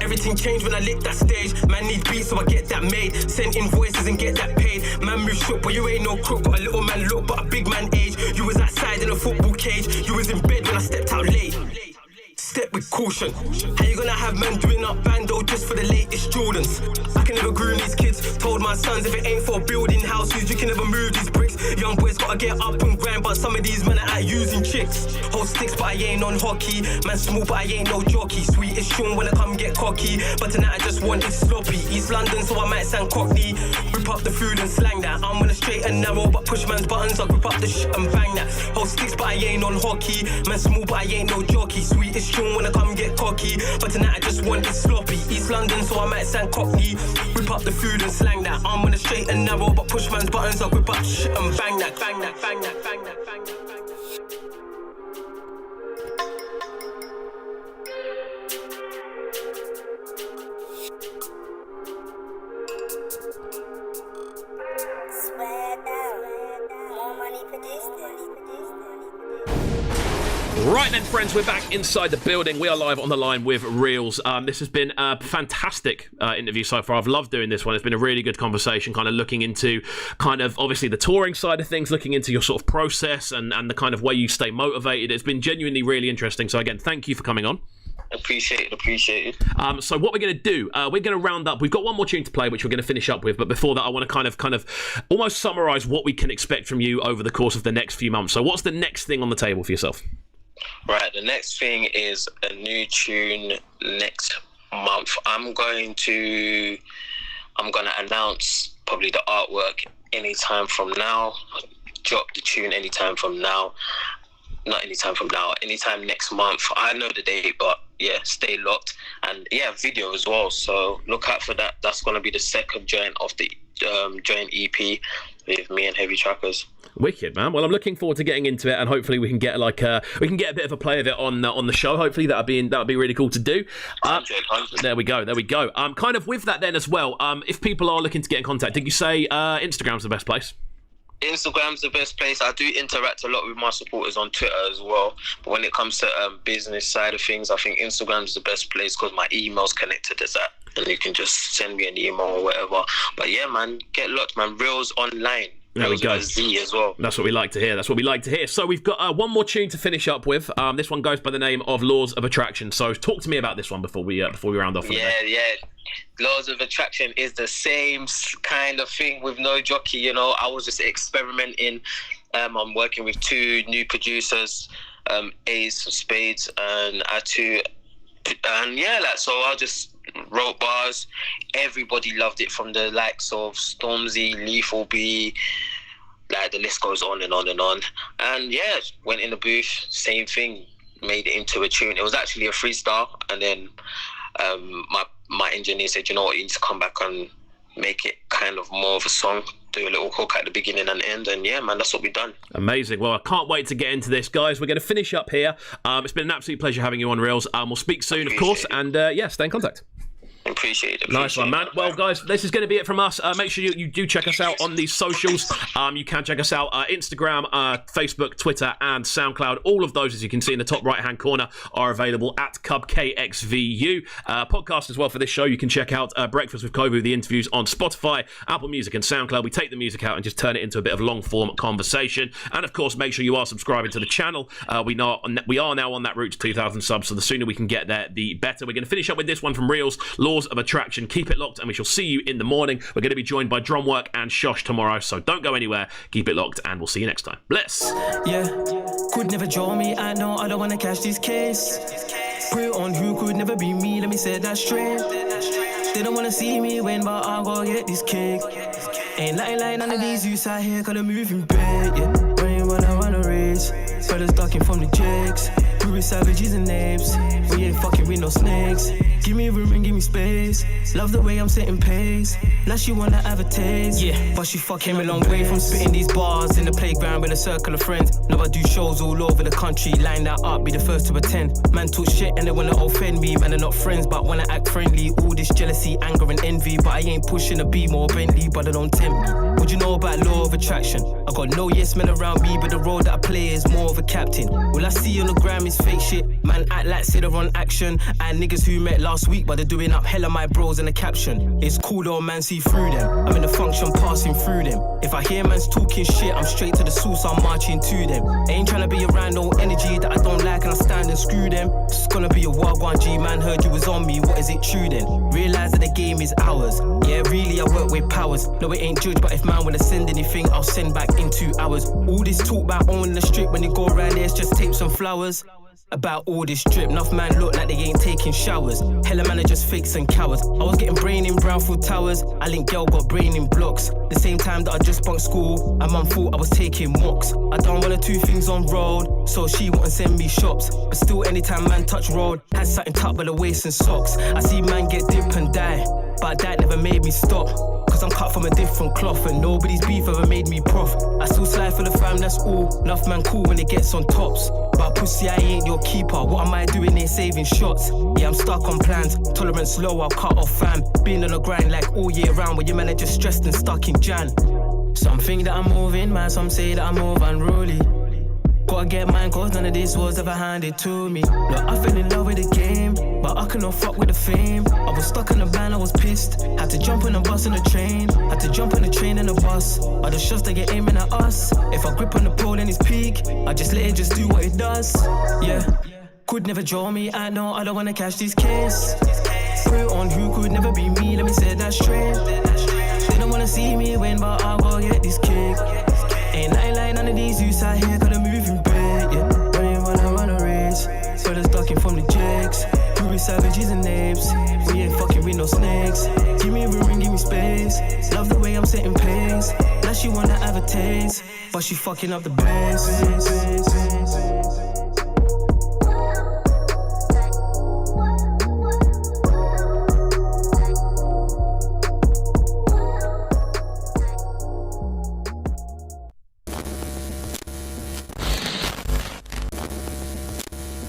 Everything changed when I licked that stage. Man need beats, so I get that made. Send invoices and get that paid. Man move shook, but you ain't no crook. Got a little man look, but a big man age. You was outside in a football cage. You was in bed when I stepped out late. Step with caution. How you gonna have men doing up bando just for the latest Jordans? I can never groom these kids. Told my sons if it ain't for building houses, you can never move these bricks. Young boys gotta get up and grind, but some of these men are out using chicks. Hold sticks, but I ain't on hockey. Man small, but I ain't no jockey. Sweet is Sean when I come get cocky. But tonight I just want it sloppy. East London, so I might sound cockney. Rip up the food and slang that. I'm on a straight and narrow, but push man's buttons. I grip up the shit and bang that. Hold sticks, but I ain't on hockey. Man small, but I ain't no jockey. Sweet is Sean when I come get cocky. But tonight I just want it sloppy. East London, so I might sound cockney. Rip up the food and slang that. I'm on a straight and narrow, but push man's buttons. I grip up shit and bang that. Right then, friends, we're back inside the building. We are live on the line with Realz. This has been a fantastic interview so far. I've loved doing this one. It's been a really good conversation, kind of looking into kind of obviously the touring side of things, looking into your sort of process and the kind of way you stay motivated. It's been genuinely really interesting. So again, thank you for coming on. Appreciate it. So what we're going to do, we're going to round up. We've got one more tune to play, which we're going to finish up with. But before that, I want to kind of almost summarise what we can expect from you over the course of the next few months. So what's the next thing on the table for yourself? Right, the next thing is a new tune next month. I'm going to announce probably the artwork anytime from now. Drop the tune anytime from now. Not anytime from now, anytime next month. I know the date, but yeah, stay locked. And yeah, video as well. So look out for that. That's going to be the second joint of the joint EP with me and Heavy Trackers. Wicked, man. Well, I'm looking forward to getting into it, and hopefully we can get a bit of a play of it on the show. Hopefully that'd be really cool to do. 100. There we go. Kind of with that then as well. If people are looking to get in contact, did you say Instagram's the best place? Instagram's the best place. I do interact a lot with my supporters on Twitter as well. But when it comes to business side of things, I think Instagram's the best place because my email's connected to that. And you can just send me an email or whatever. But yeah, man, get locked, man. Realz online. There we go. Z as well. That's what we like to hear. So we've got one more tune to finish up with. This one goes by the name of Laws of Attraction. So talk to me about this one before we round off. Yeah. Laws of Attraction is the same kind of thing with no jockey. You know, I was just experimenting. I'm working with two new producers, Ace of Spades and Atu, and so I just wrote bars. Everybody loved it, from the likes of Stormzy, Lethal B, like the list goes on and on and on. And yeah, went in the booth, same thing, made it into a tune. It was actually a freestyle, and then my engineer said, you know what, you need to come back and make it kind of more of a song, do a little hook at the beginning and end, and yeah, man, that's what we've done. Amazing. Well, I can't wait to get into this, guys. We're going to finish up here. It's been an absolute pleasure having you on, Realz. We'll speak soon, of course, and stay in contact. Appreciate it. Nice one, man. Well, guys, this is going to be it from us. Make sure you do check us out on these socials. You can check us out Instagram, Facebook, Twitter, and SoundCloud. All of those, as you can see in the top right-hand corner, are available at KXVU. Podcast as well for this show. You can check out Breakfast with Kovu, the interviews on Spotify, Apple Music, and SoundCloud. We take the music out and just turn it into a bit of long-form conversation. And, of course, make sure you are subscribing to the channel. We are now on that route to 2,000 subs, so the sooner we can get there, the better. We're going to finish up with this one from Realz, laws of attraction. Keep it locked, and we shall see you in the morning. We're going to be joined by Drumwork and Shosh tomorrow, so don't go anywhere. Keep it locked, and we'll see you next time. Bless. Yeah, could never draw me. I know I don't wanna catch this case. Pray on who could never be me. Let me say that straight. They don't wanna see me win, but I'll go get this cake. Ain't like none of these youths out here, cause they're moving big. Yeah, running when I wanna race. Brothers ducking from the jigs. We with savages and apes. We ain't fucking with no snakes. Give me room and give me space. Love the way I'm setting pace. Now she wanna have a taste. Yeah, but she fucking a long way from spitting these bars in the playground with a circle of friends. Now I do shows all over the country. Line that up, be the first to attend. Man talk shit and they wanna offend me. Man, they're not friends, but wanna act friendly. All this jealousy, anger and envy. But I ain't pushing a beam or a Bentley, but they don't tempt me. What you know about law of attraction? I got no yes men around me, but the role that I play is more of a captain. All I see on the gram is fake shit. Man act like say they're on action. And niggas who met last week, but they're doing up hella my bros in the caption. It's cool though, man, see through them. I'm in the function passing through them. If I hear man's talking shit, I'm straight to the source, I'm marching to them. I ain't trying to be around no energy that I don't like, and I stand and screw them. It's gonna be a wild one, G, man, heard you was on me, what is it true then? Realize that the game is ours. Yeah, really, I work with powers. No, it ain't judge, but if man wanna send anything, I'll send back in 2 hours. All this talk about owning the strip, when you go around there, it's just tapes and flowers. About all this drip, enough man look like they ain't taking showers. Hella man are just fakes and cowards. I was getting brain in Brownfield Towers. I link girl got brain in blocks. The same time that I just bunked school, and mum thought I was taking mocks. I done 1 or 2 things on road, so she wouldn't send me shops. But still, anytime man touch road, had something tucked by the waist and socks. I see man get dip and die, but that never made me stop. Cause I'm cut from a different cloth, and nobody's beef ever made me prof. I still slide for the fam, that's all. Enough man cool when it gets on tops. But pussy, I ain't your keeper. What am I doing here saving shots? Yeah, I'm stuck on plans. Tolerance low, I'll cut off fam. Been on the grind like all year round, where your man are just stressed and stuck in Jan. Some think that I'm moving, man, some say that I move unruly. Gotta get mine, cause none of this was ever handed to me. Look, I fell in love with the game, but I couldn't fuck with the fame. I was stuck in the van, I was pissed. Had to jump on a bus and a train. Had to jump on a train and a bus. All the shots that get aiming at us. If I grip on the pole and it's peak, I just let it just do what it does. Yeah, could never draw me, I know I don't wanna catch this case. Pray on who could never be me, let me say that straight. They don't wanna see me win, but I'll go get this cake. Ain't like none of these youths out here, cause they're moving big. Yeah, running when I wanna race. Brothers ducking from the jigs. We with savages and apes. We ain't fucking with no snakes. Give me room and give me space. Love the way I'm setting pace. Now she wanna have a taste, but she fucking up the bass.